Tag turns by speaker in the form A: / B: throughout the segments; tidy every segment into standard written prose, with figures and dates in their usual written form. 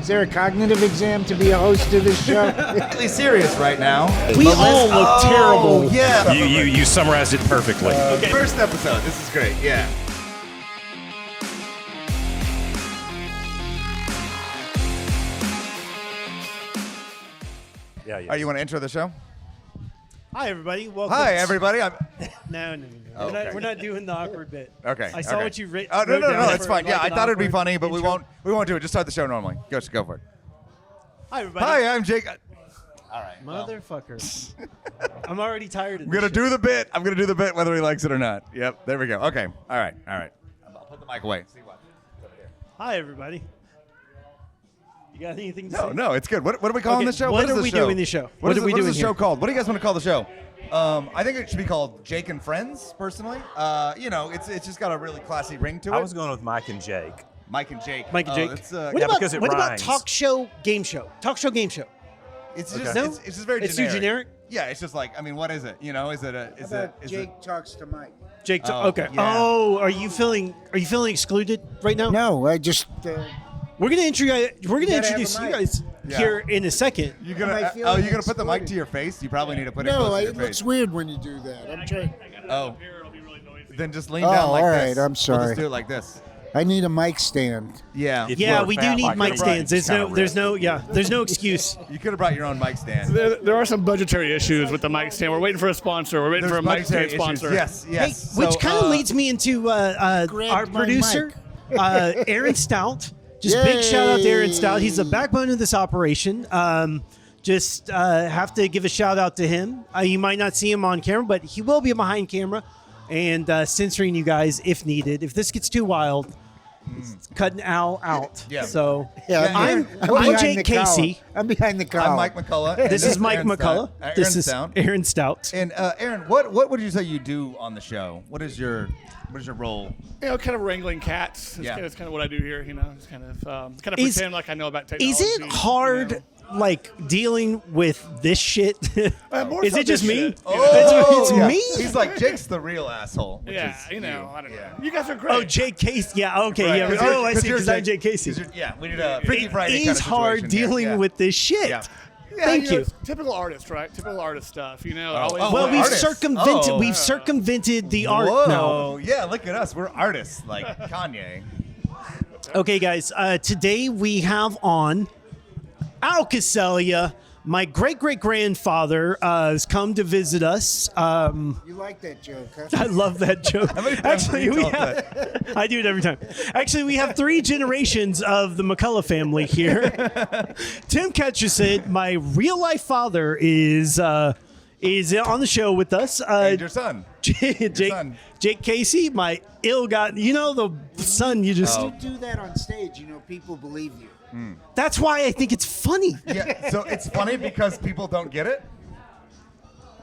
A: Is there a cognitive exam to be a host of this show?
B: Really serious right now.
C: We all look terrible.
B: Yeah.
D: You summarized it perfectly.
B: Okay. First episode. This is great. Yeah.
D: Yeah.
B: All right, you want to intro the show?
C: Hi, everybody. Welcome.
B: Hi, everybody.
C: No.
B: Oh, okay.
C: We're not doing the awkward bit.
B: Okay.
C: I saw
B: okay.
C: what you wrote.
B: Oh, no,
C: down
B: it's
C: for,
B: fine. Yeah,
C: like,
B: I
C: an
B: thought it'd be
C: awkward
B: funny, but we
C: intro.
B: won't do it. Just start the show normally. Go for it.
C: Hi, everybody.
B: Hi, I'm Jake. All right.
C: Motherfucker. I'm already tired of
B: I'm
C: this
B: gonna
C: shit.
B: do the bit. I'm gonna do the bit whether he likes it or not. Yep. There we go. Okay. All right. I'll put the mic away. See what?
C: Hi, everybody. You got anything to say?
B: No, it's good. What are we calling
C: Okay,
B: this show?
C: what
B: is
C: are
B: this
C: we
B: show?
C: doing this show?
B: What
C: are we
B: is
C: doing
B: this
C: here?
B: show called? What do you guys want to call the show? I think it should be called Jake and Friends, personally. It's just got a really classy ring to it.
D: I was going with Mike and Jake.
B: Mike and Jake.
C: Mike and Jake.
B: That's,
C: What
D: yeah,
C: about,
D: because it
C: what about
D: rhymes.
C: talk show, game show? Talk show, game show.
B: it's
D: Okay.
B: just
C: No?
B: it's just very
C: It's
B: generic.
C: too generic?
B: Yeah, it's just like, I mean, what is it? You know, is it
A: Jake talks to Mike.
C: Jake,
B: Oh,
C: okay.
B: yeah.
C: Oh, are you feeling excluded right now?
A: No, I just.
C: We're gonna introduce
A: have a
C: you
A: mic.
C: guys
B: Yeah.
C: here in a second.
B: You're
A: Am I
B: gonna
A: feeling
B: you're gonna put the mic
A: excluded?
B: to your face? You probably need to put it
A: No,
B: close to your
A: it
B: face.
A: looks weird when you do that. I'm trying.
B: Oh. Then just lean
A: Oh,
B: down like
A: all
B: this.
A: right, I'm
B: We'll
A: sorry.
B: just do it like this.
A: I need a mic stand.
B: Yeah.
D: If
C: Yeah,
D: you're
C: we do
D: fat
C: need
D: like
C: mic
D: a
C: stands.
D: it's kinda
C: There's no excuse.
B: You could have brought your own mic stand.
E: There are some budgetary issues with the mic stand. We're waiting for a sponsor. We're waiting
B: There's
E: for a mic
B: budgetary
E: stand sponsor.
B: issues. Yes.
C: Hey, which
B: So,
C: kind of leads me into
A: grabbed
C: our
A: my
C: producer, Aaron Stout. Just big shout out to Aaron Stout. He's the backbone of this operation. Just have to give a shout out to him. You might not see him on camera, but he will be behind camera and censoring you guys if needed. If this gets too wild, it's cutting Al out.
B: Yeah.
C: So
A: Yeah,
C: I'm
A: behind
C: Jake
A: the collar.
C: Casey.
A: I'm behind the collar.
B: I'm Mike McCullough. and
C: This is Mike
B: Aaron
C: McCullough.
B: Stout.
C: This
B: Aaron
C: is
B: Stout.
C: Aaron Stout.
B: And Aaron, what would you say you do on the show? What is your role?
E: You know, kind of wrangling cats.
B: Yeah.
E: It's kind of what I do here. You know, it's kind of
C: Is-
E: pretend like I know about technology.
C: Is it hard, like, dealing with this shit?
E: More
C: Is
E: so
C: it just
E: this
C: me?
E: shit, you
B: Oh,
C: It's
B: yeah.
C: me?
B: He's like Jake's the real asshole. Which
E: Yeah,
B: is
E: you know, I don't know.
B: Yeah.
E: You guys are great.
C: Oh, Jake Casey. Yeah, okay.
B: Right,
C: Yeah.
B: 'cause you're-
C: Oh, I
B: 'cause
C: see.
B: you're
C: Because I'm Jake Casey.
B: 'cause yeah, we did a Freaky Friday
C: It
B: kind
C: is
B: of
C: hard
B: situation here.
C: dealing
B: Yeah.
C: with this shit.
B: Yeah.
C: Thank
E: you. know,
C: you.
E: it's typical artist, right? Typical artist stuff. You know,
B: Oh.
E: always.
B: Oh,
C: Well,
B: we're
C: we've
B: artists.
C: circumvented.
B: Oh.
C: We've circumvented the art
B: Whoa.
C: now.
B: Yeah, look at us. We're artists like Kanye.
C: Okay, guys. Today we have on Al Coseglia. My great-great-grandfather has come to visit us.
A: You like that joke, huh?
C: I love that joke.
B: How many times
C: Actually,
B: have you
C: we
B: told
C: have. I do it every time. Actually, we have 3 generations of the McCullough family here. Tim Ketchersid, my real-life father, is on the show with us.
B: And your son.
C: Jake
B: son.
C: Casey, my ill-gotten, the son you just.
B: Oh.
A: You do that on stage, people believe you.
C: That's why I think it's funny.
B: Yeah, so it's funny because people don't get it.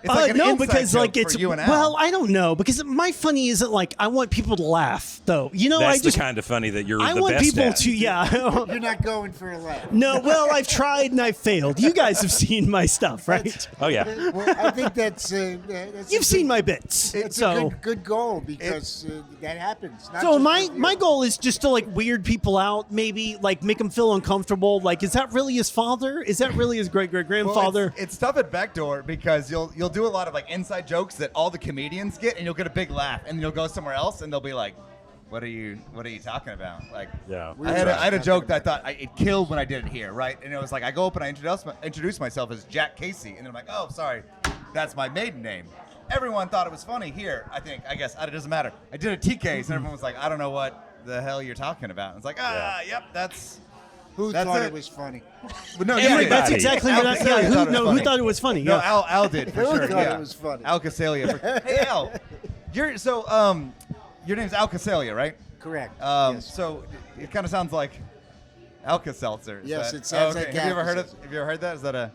B: It's like an
C: no,
B: inside
C: because
B: joke
C: like
B: for
C: it's
B: you and Al.
C: well, I don't know because my funny isn't like I want people to laugh though.
D: That's
C: I just
D: the kind of funny that you're
C: I
D: the
C: want
D: best
C: people
D: at.
C: to yeah.
A: You're not going for a laugh.
C: No, well, I've tried and I've failed. You guys have seen my stuff, right?
D: Oh yeah.
A: Well, I think that's
C: You've seen my bits.
A: It's
C: So
A: a good goal because that happens. Not
C: so
A: just
C: my
A: with you.
C: my goal is just to like weird people out, maybe like make them feel uncomfortable. Like, is that really his father? Is that really his great great
B: Well,
C: grandfather?
B: it's tough at Backdoor because you'll do a lot of like inside jokes that all the comedians get, and you'll get a big laugh, and you'll go somewhere else, and they'll be like, "What are you talking about?" Like,
D: Yeah.
B: I had a joke that I thought it killed when I did it here, right? And it was like I go up and I introduce myself as Jack Casey, and then I'm like, "Oh, sorry, that's my maiden name." Everyone thought it was funny here. I guess it doesn't matter. I did a TKs, and everyone was like, "I don't know what the hell you're talking about." And it's like, yep, that's.
A: Who
B: That's
A: thought
B: it.
A: it was funny?
B: But no,
C: Yeah,
B: yeah,
C: that's
B: yeah.
C: exactly
B: Al
C: what I.
B: Coseglia
C: Yeah,
B: thought it was
C: who
B: funny.
C: thought it was funny?
B: No,
C: Yeah.
B: Al did for
A: Who
B: sure.
A: thought
B: Yeah.
A: it was funny?
B: Al Coseglia. Hey Al, your name's Al Coseglia, right?
A: Correct. Yes.
B: So it kind of sounds like Alka-Seltzer.
A: Yes, it sounds like
B: Have you ever heard
A: Alka-Seltzer.
B: Have you ever heard that? Is that a?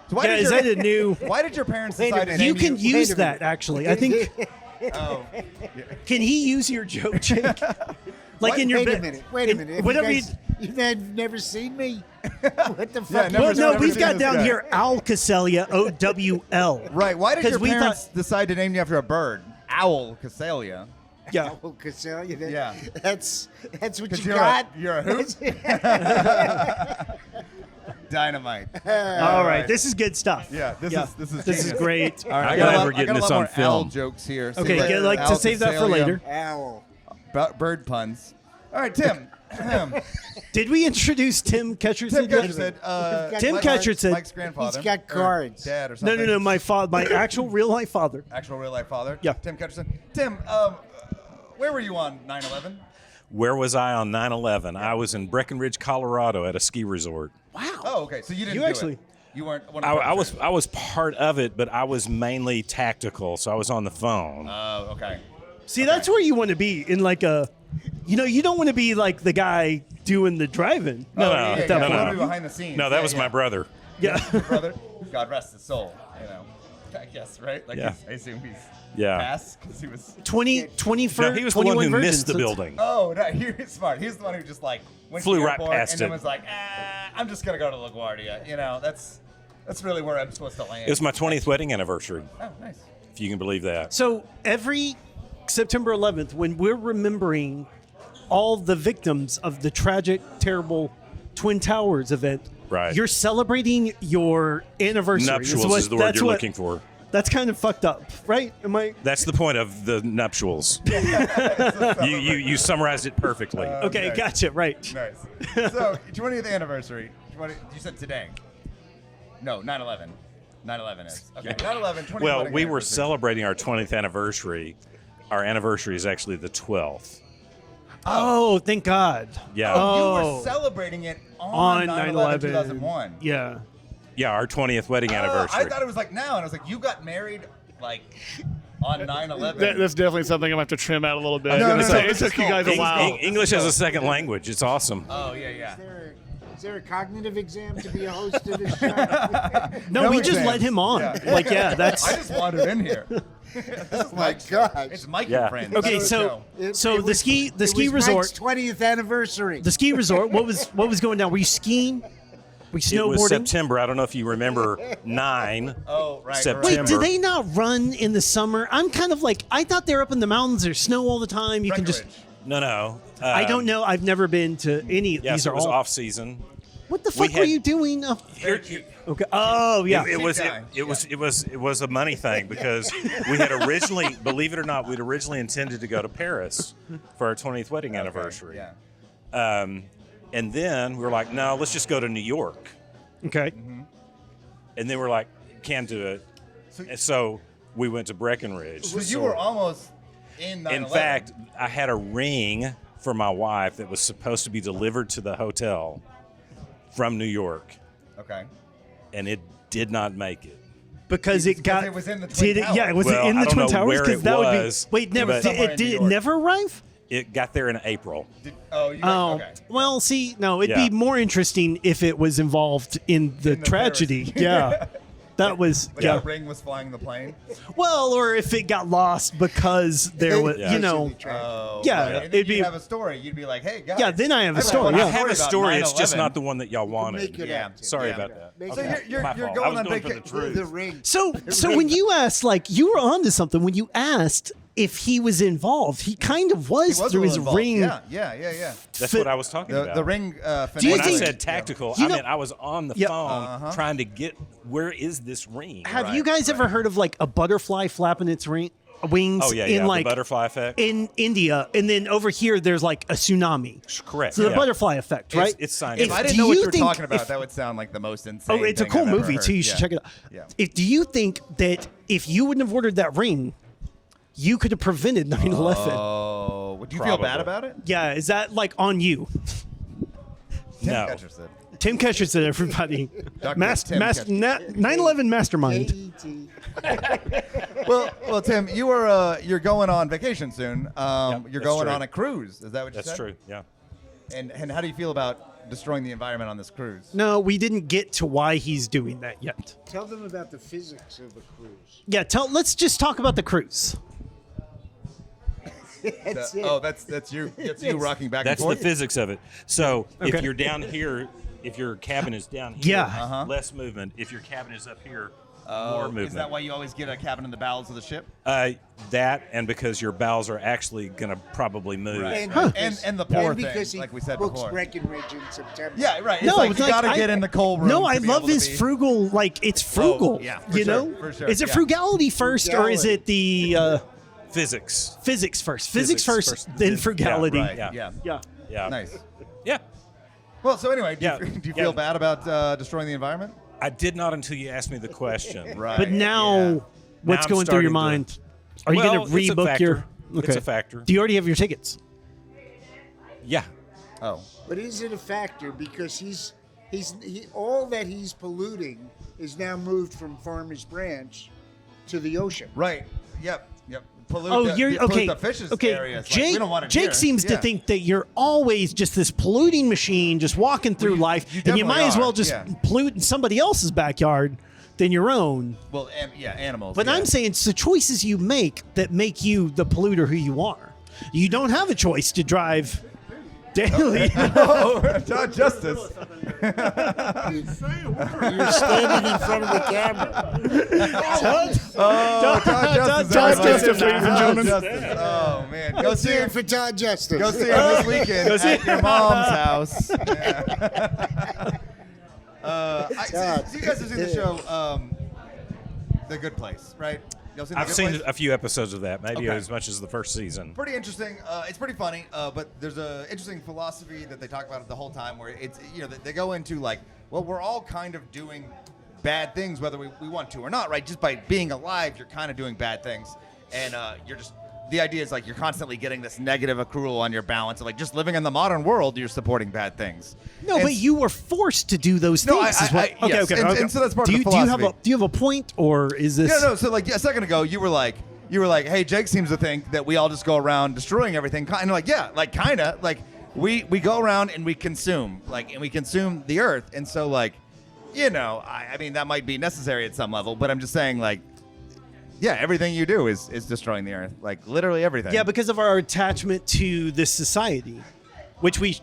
B: So why
C: Yeah,
B: did
C: is
B: your-
C: that a new?
B: Why did your parents
A: Wait a
B: decide to
A: minute.
C: You
B: name
C: can
B: you?
C: use
A: Wait a
C: that
A: minute.
C: actually. I think.
B: Oh,
C: Can he use your joke, Jake? Like
B: What?
C: in your
A: Wait a
C: bit-
A: minute. Wait a
C: in-
A: minute.
C: Whatever you.
A: You've never seen me? What the fuck?
B: never
C: Well,
B: seen-
C: no,
B: never
C: we've
B: seen
C: got
B: this
C: down
B: guy.
C: here Al Coseglia, OWL.
B: right. Why did
C: 'Cause
B: your
C: we
B: parents
C: thought-
B: decide to name you after a bird? Owl Coseglia.
C: Yeah.
A: Oh, Coseglia,
B: Yeah.
A: That's what
B: 'Cause
A: you
B: you're
A: got.
B: you're a hoot. Dynamite.
C: All right, this is good stuff.
B: Yeah, this is
C: This is
B: genius.
C: great.
B: All right,
D: I'm
B: I got
D: glad
B: a lot,
D: we're getting
B: I got
D: this
B: a lot
D: on
B: more
D: film.
B: owl jokes here.
C: Okay,
B: like
C: like to save that for later.
A: Owl.
B: Bird puns. All right, Tim.
C: Did we introduce Tim Ketchersid?
B: Tim Ketchersid.
C: Tim Ketchersid.
B: Mike's grandfather.
A: He's got
B: or
A: cards.
B: Dad or
C: No,
B: something.
C: no, no. My actual real life father.
B: Actual real life father.
C: Yeah.
B: Tim Ketchersid. Tim, where were you on 9/11?
D: Where was I on 9/11? I was in Breckenridge, Colorado, at a ski resort.
C: Wow.
B: Oh, okay. So you didn't
C: You
B: do
C: actually-
B: it. You weren't one of the
D: I was
B: perpetrators.
D: part of it, but I was mainly tactical, so I was on the phone.
B: Oh, okay.
C: See, that's where you want to be in like a, you don't want to be like the guy doing the driving.
D: No,
B: Oh,
D: no,
B: yeah,
C: at
B: yeah,
C: that
B: yeah.
C: point.
B: You wanna be behind the scenes.
D: No, that
B: Yeah,
D: was
B: yeah.
D: my brother.
C: Yeah.
B: Your brother. God rest his soul. I guess, right? Like,
D: Yeah.
B: I assume he's
D: Yeah.
B: passed because he was.
C: 21st.
D: No, he was the one who missed the
C: virgins.
D: building.
B: Oh, no, he was smart. He's the one who just like went
D: Flew
B: to the
D: right
B: airport
D: past
B: and then
D: it.
B: was like, I'm just gonna go to LaGuardia. That's really where I'm supposed to land.
D: It was my 20th wedding anniversary,
B: Oh, nice.
D: if you can believe that.
C: So every September 11th, when we're remembering all the victims of the tragic, terrible Twin Towers event,
D: Right.
C: you're celebrating your anniversary.
D: Nuptials is the word you're looking for.
C: That's kind of fucked up, right? Am I?
D: That's the point of the nuptials. you summarized it perfectly.
C: Okay,
B: Okay.
C: gotcha. Right.
B: Nice. So, 20th anniversary. You said today. No, 9/11. 9/11 is. Okay, 9/11, 20th
D: Well,
B: wedding
D: we were
B: anniversary.
D: celebrating our 20th anniversary. Our anniversary is actually the 12th.
C: Oh, thank God.
D: Yeah.
B: You
C: Oh.
B: were celebrating it
C: On
B: 9/11,
C: 9/11.
B: 2001.
C: Yeah.
D: Yeah, our 20th wedding anniversary.
B: I thought it was like now, and I was like, you got married like on 9/11.
E: That's definitely something I'm gonna have to trim out a little bit.
B: No, no, no,
E: It
B: this
E: took
B: is
E: you guys
B: cool.
E: a while.
D: English as a second language. It's awesome.
B: Oh yeah.
A: Is there a cognitive exam to be a host of this show?
C: No, we just
B: exams.
C: let him on.
B: Yeah.
C: Like, yeah, that's
B: I just wandered in here. This is
A: my
B: Mike's
A: gosh.
B: show. It's Mike
D: Yeah.
B: and friends.
C: okay.
B: That's
C: So,
B: the
C: so
A: It
C: the
A: was-
C: ski
A: it was
C: resort,
A: Mike's 20th anniversary.
C: the ski resort. What was going down? Were you skiing? Were you
D: It was
C: snowboarding?
D: September. I don't know if you remember 9.
B: Oh, right.
D: September.
C: Wait, do they not run in the summer? I'm kind of like, I thought they're up in the mountains. There's snow all the time. You can just.
D: No.
C: I don't know. I've never been to any.
D: Yes,
C: These
D: it
C: are
D: was
C: all.
D: off season.
C: What the
D: we
C: fuck were
D: had-
C: you doing?
D: Here-
C: Okay. Oh yeah.
D: It was a money thing because we had originally, believe it or not, we'd originally intended to go to Paris for our 20th wedding anniversary.
B: Yeah.
D: And then we were like, no, let's just go to New York.
C: Okay.
D: And then we're like, can't do it. And so we went to Breckenridge.
B: So you were almost in 9/11.
D: In fact, I had a ring for my wife that was supposed to be delivered to the hotel from New York,
B: Okay.
D: and it did not make it.
C: Because it got.
B: it was in the Twin
C: did it? Yeah.
B: Towers.
C: Was
D: Well,
C: it in
D: I
C: the
D: don't
C: Twin
D: know
C: Towers?
D: where
C: Because
D: it
C: that would be.
D: was,
C: Wait, never.
D: but-
B: Somewhere in
C: Did
B: New
C: it
B: York.
C: never arrive?
D: It got there in April.
B: You
C: Oh,
B: okay.
C: well, see, no, it'd
D: Yeah.
C: be more interesting if it was involved in the
B: the
C: tragedy.
B: Paris.
C: Yeah. That was,
B: Like
C: yeah.
B: the ring was flying the plane.
C: Well, or if it got lost because there was,
D: Yeah.
C: you know,
B: Oh,
C: Yeah,
B: right. And then
C: it'd
B: you'd
C: be-
B: have a story. You'd be like, hey, guys.
C: Yeah, then I have a story,
B: one
C: yeah.
D: I have a
B: about
D: story. It's just
B: 9/11.
D: not the one that y'all
A: Make
D: wanted.
A: it
B: Yeah.
A: up, Tim.
D: Sorry
B: Yeah.
D: about that.
A: Make
B: So
A: it up.
B: you're
D: My
B: going
D: fault. I was
B: on
D: going for the
B: vacation.
D: truth.
A: The ring.
C: So when you asked, like, you were onto something when you asked if he was involved. He kind of was,
B: He was
C: through
B: a
C: his
B: little involved.
C: ring.
B: Yeah.
D: That's
C: Fit-
D: what I was talking about.
B: The ring.
C: Do you
D: When I
B: finale.
C: think-
D: said tactical,
C: You
D: I
C: know-
D: mean I was on the
C: Yeah.
D: phone trying to get where is this ring?
C: Have
B: Right,
C: you guys ever heard of like a butterfly flapping its wings
D: Oh yeah,
C: in
D: the
C: like
D: butterfly effect.
C: in India, and then over here there's like a tsunami?
D: Correct.
C: So the
D: yeah.
C: butterfly effect, right?
D: It's scientific.
B: If I
C: do
B: didn't know what
C: you
B: you were
C: think
B: talking about,
C: if-
B: that would sound like the most insane.
C: Oh, it's a
B: thing
C: cool
B: I've ever
C: movie
B: heard.
C: too. You should
B: Yeah.
C: check it out.
B: Yeah.
C: Do you think that if you wouldn't have ordered that ring, you could have prevented 9/11?
B: Oh, would you feel bad
D: Probably.
B: about it?
C: Yeah, is that like on you?
D: No.
B: Ketchersid.
C: Tim Ketchersid, everybody.
B: Dr.
C: Master,
B: Tim
C: master,
B: Ketchersid.
C: 9/11 mastermind.
A: AET.
B: Well, Tim, you're going on vacation soon. You're
D: that's
B: going
D: true.
B: on a cruise. Is that what you
D: That's
B: said?
D: true. Yeah.
B: And how do you feel about destroying the environment on this cruise?
C: No, we didn't get to why he's doing that yet.
A: Tell them about the physics of the cruise.
C: Yeah, let's just talk about the cruise.
A: That's it.
B: Oh, that's you. That's you rocking back
D: That's
B: and
D: the
B: forth.
D: physics of it. So
C: Okay.
D: if you're down here, if your cabin is down here,
C: Yeah.
D: less movement. If your cabin is up here, More movement.
B: Is that why you always get a cabin in the bowels of the ship?
D: That and because your bowels are actually going to probably move.
B: Right.
A: because-
B: And the poor
A: and because
B: thing,
A: he
B: like we said
A: books
B: before.
A: Breckenridge in September.
B: Yeah, right. It's
C: No,
B: like
C: it's
B: you
C: like,
B: gotta get in the coal room.
C: No, I
B: to be
C: love
B: able to
C: his
B: be-
C: frugal. Like it's frugal.
B: yeah, for
C: you
B: sure,
C: know,
B: for sure,
C: is it
B: yeah.
C: frugality first or is it the
D: Physics.
C: physics first? Physics
D: Physics
C: first,
D: first,
C: then
D: then-
C: frugality.
B: Yeah, right.
D: Yeah.
B: Yeah.
C: Yeah.
D: Yeah.
B: Nice.
D: Yeah.
B: Well, so anyway, do
D: Yeah.
B: you, do you
D: Yeah.
B: feel bad about destroying the environment?
D: I did not until you asked me the question.
B: Right.
C: But now,
B: yeah.
C: what's
D: Now I'm
C: going through your
D: starting to-
C: mind? Are you
D: Well,
C: going to
D: it's a
C: rebook
D: factor.
C: your?
D: It's a factor.
C: Do you already have your tickets?
D: Yeah.
B: Oh.
A: But is it a factor because all that he's polluting is now moved from Farmers Branch to the ocean?
B: Right. Yep. Yep. Pollute
C: Oh,
B: the,
C: you're
B: pollute
C: okay.
B: the fish's
C: Okay,
B: areas. Like,
C: Jake.
B: we don't want it
C: Jake
B: here.
C: seems to
B: Yeah.
C: think that you're always just this polluting machine, just walking through life,
B: you
C: and you
B: definitely
C: might as well
B: are,
C: just
B: yeah.
C: pollute in somebody else's backyard than your own.
B: Well, animals.
C: But
B: yeah.
C: I'm saying it's the choices you make that make you the polluter who you are. You don't have a choice to drive daily.
B: Oh, Todd Justice.
A: You're standing in front of the camera.
B: Oh, Todd Justice.
C: Todd
B: everybody.
C: Justice, ladies and
B: Todd
C: gentlemen.
B: Justice. Oh man, go see
A: See
B: him.
A: it for Todd Justice.
B: Go see him this weekend at your mom's house. Yeah. So you guys have seen the show, The Good Place, right? Y'all seen The
D: I've
B: Good
D: seen
B: Place?
D: a few episodes of that, maybe
B: Okay.
D: as much as the first season.
B: Pretty interesting. It's pretty funny, but there's a interesting philosophy that they talk about the whole time, where it's they go into like, well, we're all kind of doing bad things whether we want to or not, right? Just by being alive, you're kind of doing bad things, and you're just. The idea is like you're constantly getting this negative accrual on your balance. Like just living in the modern world, you're supporting bad things.
C: No,
B: And
C: but you were forced to do those
B: No,
C: things.
B: I-
C: is what,
B: I- yes, and so that's part of the
C: do you have
B: philosophy.
C: do you have a point, or is this?
B: No. So like a second ago, you were like, hey, Jake seems to think that we all just go around destroying everything. Kind of like, yeah, like kind of like we go around and we consume, like, and we consume the earth. And so like, I mean that might be necessary at some level, but I'm just saying like, yeah, everything you do is destroying the earth, like literally everything.
C: Yeah, because of our attachment to this society, which we,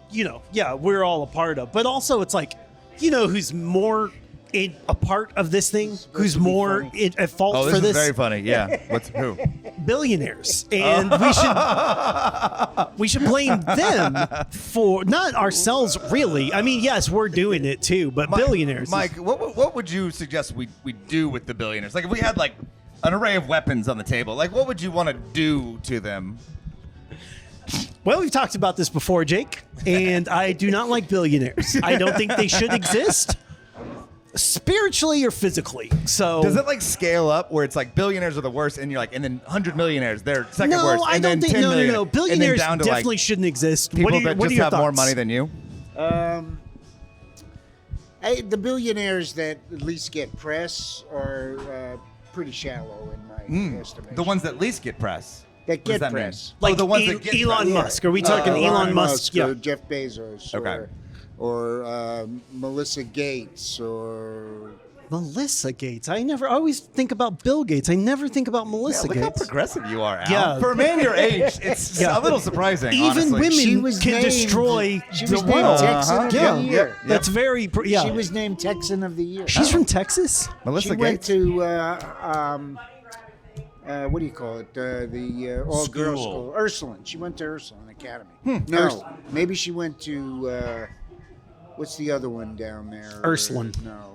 C: we're all a part of. But also, it's like, who's more a part of this thing? Who's more at fault
B: Oh,
C: for
B: this
C: this?
B: is very funny. Yeah. What's who?
C: Billionaires, and we should blame them for not ourselves, really. I mean, yes, we're doing it too, but billionaires.
B: Mike, what would you suggest we do with the billionaires? Like if we had like an array of weapons on the table, like what would you want to do to them?
C: Well, we've talked about this before, Jake, and I do not like billionaires. I don't think they should exist, spiritually or physically. So
B: Does it like scale up where it's like billionaires are the worst, and you're like, and then 100 millionaires they're second
C: no,
B: worst,
C: I
B: and
C: don't
B: then
C: think
B: 10
C: no.
B: millionaires, and then
C: Billionaires
B: down to
C: definitely
B: like
C: shouldn't exist.
B: people
C: What are your,
B: that
C: what are
B: just
C: your
B: have
C: thoughts?
B: more money than you.
A: The billionaires that at least get press are pretty shallow in my estimation.
B: The ones that least get press.
A: that
B: What does
A: get
B: that mean?
A: press.
C: Like
B: the ones that get
C: Elon
B: press.
C: Musk. Are we talking Elon Musk? Yeah.
A: or Jeff Bezos,
B: Okay.
A: or Melissa Gates, or
C: Melissa Gates. I always think about Bill Gates. I never think about
B: Yeah,
C: Melissa
B: look how
C: Gates.
B: progressive you are, Al.
C: Yeah.
B: For a man your age, it's
C: Yeah.
B: a little surprising.
C: Even
B: honestly.
C: women
A: She was
C: can
A: named-
C: destroy
A: she
C: the
A: was named
C: world.
A: Texan of
C: Yeah.
A: the Year.
C: That's very. Yeah.
A: She was named Texan of the Year.
C: She's from Texas.
B: Melissa
A: She went
B: Gates.
A: to what do you call it? The all-girls
D: School.
A: school. Ursuline. She went to Ursuline Academy. No, maybe she went to what's the other one down there?
C: Ursuline.
A: No.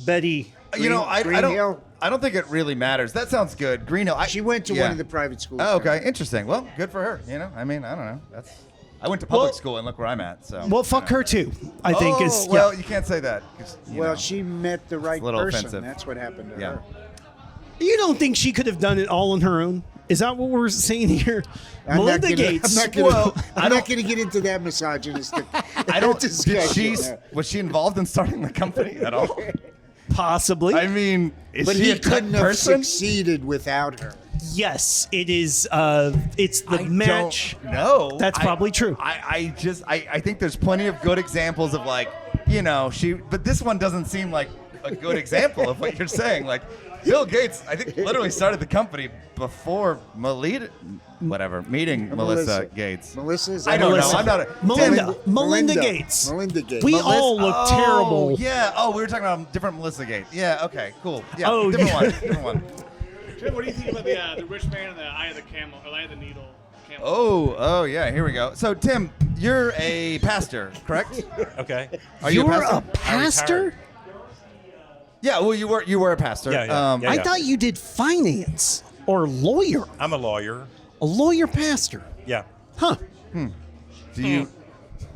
C: Betty.
B: I
A: Green
B: don't.
A: Hill?
B: I don't think it really matters. That sounds good. Green Hill.
A: She went to
B: yeah.
A: one of the private schools.
B: Oh, okay,
A: down
B: interesting. Well, good for her. I mean, I don't know. I went to public
C: Well-
B: school and look where I'm at. So.
C: Well, fuck her too. I think
B: oh,
C: is.
B: well,
C: Yeah.
B: you can't say that. 'Cause, you
A: Well,
B: know.
A: she met the right
B: a little
A: person.
B: offensive.
A: That's what happened to
B: Yeah.
A: her.
C: You don't think she could have done it all on her own? Is that what we're saying here?
A: I'm not
C: Melinda
A: gonna-
C: Gates.
A: I'm not gonna,
B: Well,
A: I'm not going to get into that misogynistic
B: I don't.
A: discussion.
B: Was she involved in starting the company at all?
C: Possibly.
B: I mean, is
A: But
B: she
A: he
B: a tech
A: couldn't have
B: person?
A: succeeded without her.
C: Yes, it is. It's the match.
B: No,
C: That's probably true.
B: I think there's plenty of good examples of like, she. But this one doesn't seem like a good example of what you're saying. Like, Bill Gates, I think, literally started the company before meeting Melissa Gates.
A: Melissa's.
B: I don't know. I'm not a
C: Melinda Gates.
A: Melinda Gates.
C: We all look terrible.
B: Yeah. Oh, we were talking about different Melissa Gates. Yeah. Okay. Cool. Yeah.
C: Oh,
B: different
C: yeah.
B: one. Different one.
E: Tim, what do you think about the rich man and the eye of the camel, or eye of the needle? Camel?
B: Oh, yeah. Here we go. So, Tim, you're a pastor, correct?
D: Okay.
B: Are you
C: You're
B: a
C: a
B: pastor?
C: pastor?
B: Yeah. Well, you were a pastor.
D: Yeah.
C: I thought you did finance or lawyer.
D: I'm a lawyer.
C: A lawyer pastor.
D: Yeah.
C: Huh.
B: Do you?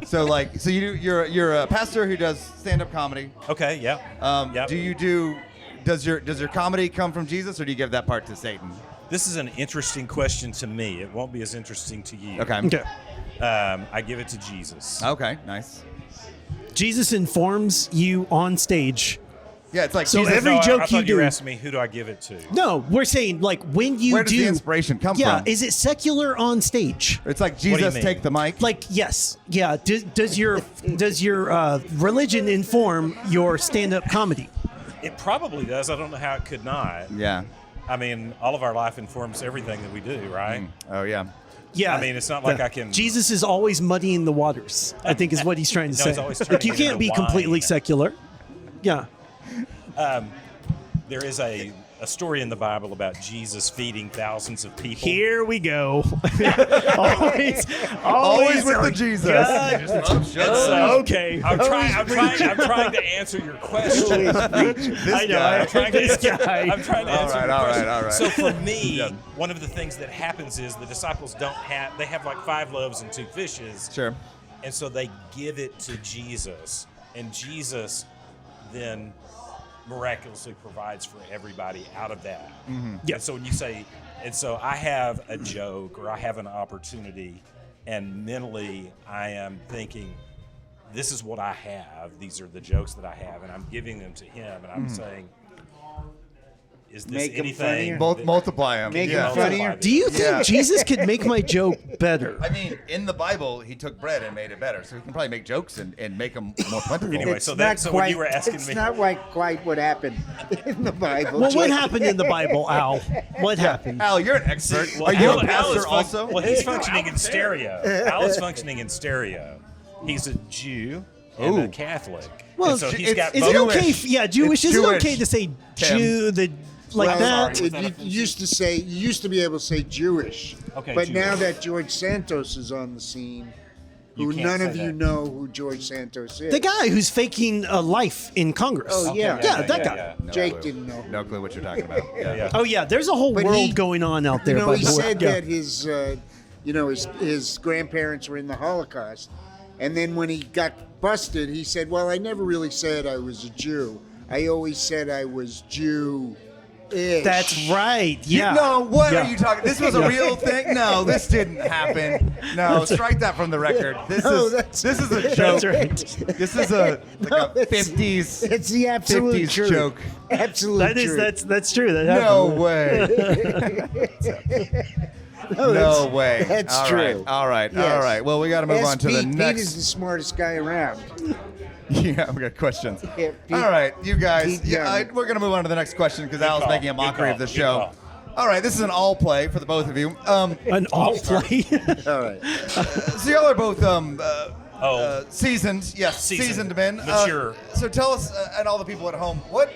B: So you're a pastor who does stand-up comedy.
D: Okay. Yeah. Yep.
B: Do you do? Does your comedy come from Jesus, or do you give that part to Satan?
D: This is an interesting question to me. It won't be as interesting to you.
B: Okay.
C: Okay.
D: I give it to Jesus.
B: Okay. Nice.
C: Jesus informs you on stage.
B: Yeah, it's like
C: So
B: Jesus.
C: every
D: No,
C: joke
D: I thought
C: you
D: were
C: do-
D: asking me who do I give it to?
C: No, we're saying like when you
B: Where does
C: do
B: the inspiration come
C: Yeah,
B: from?
C: is it secular on stage?
B: It's like
D: do you
B: Jesus
D: mean?
B: take the mic.
C: Like yes, yeah. Does your religion inform your stand-up comedy?
D: It probably does. I don't know how it could not.
B: Yeah.
D: I mean, all of our life informs everything that we do, right?
B: Oh yeah.
C: Yeah,
D: I mean, it's not like I can-
C: Jesus is always muddying the waters. I think is what he's trying to
D: No,
C: say.
D: he's always
C: Like
D: turning
C: you
D: it
C: can't
D: into
C: be
D: wine.
C: completely secular. Yeah.
D: There is a story in the Bible about Jesus feeding thousands of people.
C: Here we go.
B: Always with the Jesus.
C: God.
B: Just love shut
D: And so-
B: up.
C: Okay.
D: I'm trying to answer your question.
C: I know.
B: guy.
D: I'm trying to
C: This
D: answer,
C: guy.
D: I'm trying to
B: All
D: answer
B: right,
D: your
B: all
D: question.
B: right, all right.
D: So for me,
B: Yeah.
D: one of the things that happens is the disciples they have like 5 loaves and 2 fishes.
B: Sure.
D: And so they give it to Jesus. And Jesus then miraculously provides for everybody out of that.
C: Yeah.
D: And so when you say, and so I have a joke or I have an opportunity, and mentally I am thinking, this is what I have. These are the jokes that I have, and I'm giving them to him, and I'm saying, is this
A: Make 'em
D: anything?
A: funnier.
D: that-
B: Multiply them.
A: Make
B: yeah.
A: him funnier.
C: Do you think
B: Yeah.
C: Jesus could make my joke better?
B: I mean, in the Bible, he took bread and made it better, so he can probably make jokes and make them more plentiful.
D: Anyway,
A: It's
D: so
A: not
D: so when you were asking
A: it's
D: me,
A: not quite what happened in the Bible.
C: Well, what
A: Jake.
C: happened in the Bible, Al? What happened?
B: Al, you're an expert.
D: Well,
B: Are you
D: Al-
B: a
D: Al
B: pastor
D: is
B: also?
D: Well, he's functioning in stereo. Al is functioning in stereo. He's a Jew and a
B: Ooh.
D: Catholic.
C: Well,
D: and so he's got
C: is
D: both.
C: it okay?
B: Jewish.
C: Yeah, Jewish.
B: It's
C: Is it
B: Jewish,
C: okay to say
B: Tim.
C: Jew? Like
A: Well,
C: that?
A: you used to be able to say Jewish,
D: Okay,
A: but
D: Jewish.
A: now that George Santos is on the scene, who
D: can't
A: none
D: say
A: of you
D: that.
A: know who George Santos is.
C: The guy who's faking a life in Congress.
A: Oh, yeah.
C: yeah, that guy.
D: yeah.
B: No
A: Jake
B: clue.
A: didn't know.
B: No clue what you're talking about. Yeah.
D: Yeah.
C: Oh yeah, there's a whole
A: But
C: world
A: he-
C: going on out there.
A: You know,
C: by
A: he
C: the way.
A: said
C: Yeah.
A: that his grandparents were in the Holocaust, and then when he got busted, he said, "Well, I never really said I was a Jew. I always said I was Jew."
C: That's right. Yeah.
B: No, what
C: Yeah.
B: are you talking? This was a real thing? No, this didn't happen. No, strike that from the record. This
A: No,
B: is
A: that's-
B: this is a joke.
C: That's right.
B: This is a
A: it's-
B: 50s.
A: It's the absolute
B: 50s
A: truth.
B: joke.
A: Absolute
C: That is
A: truth.
C: that's true. That
B: No
C: happened.
B: way.
A: No,
B: No way.
A: That's
B: All
A: true.
B: right. All right.
A: Yes.
B: All right. Well, we got to move
A: Yes,
B: on to
A: Pete.
B: the
A: Pete is
B: next.
A: the smartest guy around.
B: Yeah, we got questions.
A: Yeah, Pete-
B: All right, you guys.
A: Pete
B: Yeah,
A: Young.
B: we're gonna move on to the next question because Al's
D: call.
B: making a
D: Good
B: mockery
D: call.
B: of the
D: Good
B: show.
D: call.
B: All right, this is an all play for the both of you.
C: An all play.
A: All right.
B: So y'all are both seasoned. Yes,
D: Seasoned.
B: seasoned men.
D: Mature.
B: So tell us and all the people at home, what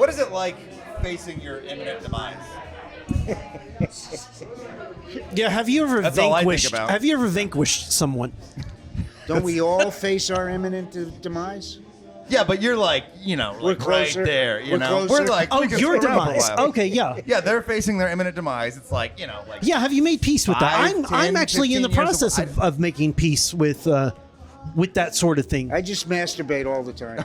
B: is it like facing your imminent demise?
C: Yeah. Have you ever
B: That's all I think
C: vanquished?
B: about.
C: Have you ever vanquished someone?
A: Don't we all face our imminent demise?
B: Yeah, but you're like,
A: We're
B: right
A: closer.
B: there.
A: We're closer.
B: We're like,
C: Oh,
B: we can
C: your
B: screw around for a
C: demise.
B: while.
C: Okay. Yeah.
B: Yeah, they're facing their imminent demise. It's like, like.
C: Yeah. Have you made peace with that?
B: 5,
C: I'm
B: 10,
C: actually in the
B: 15 years
C: process
B: of-
C: of making peace with that sort of thing.
A: I just masturbate all the time.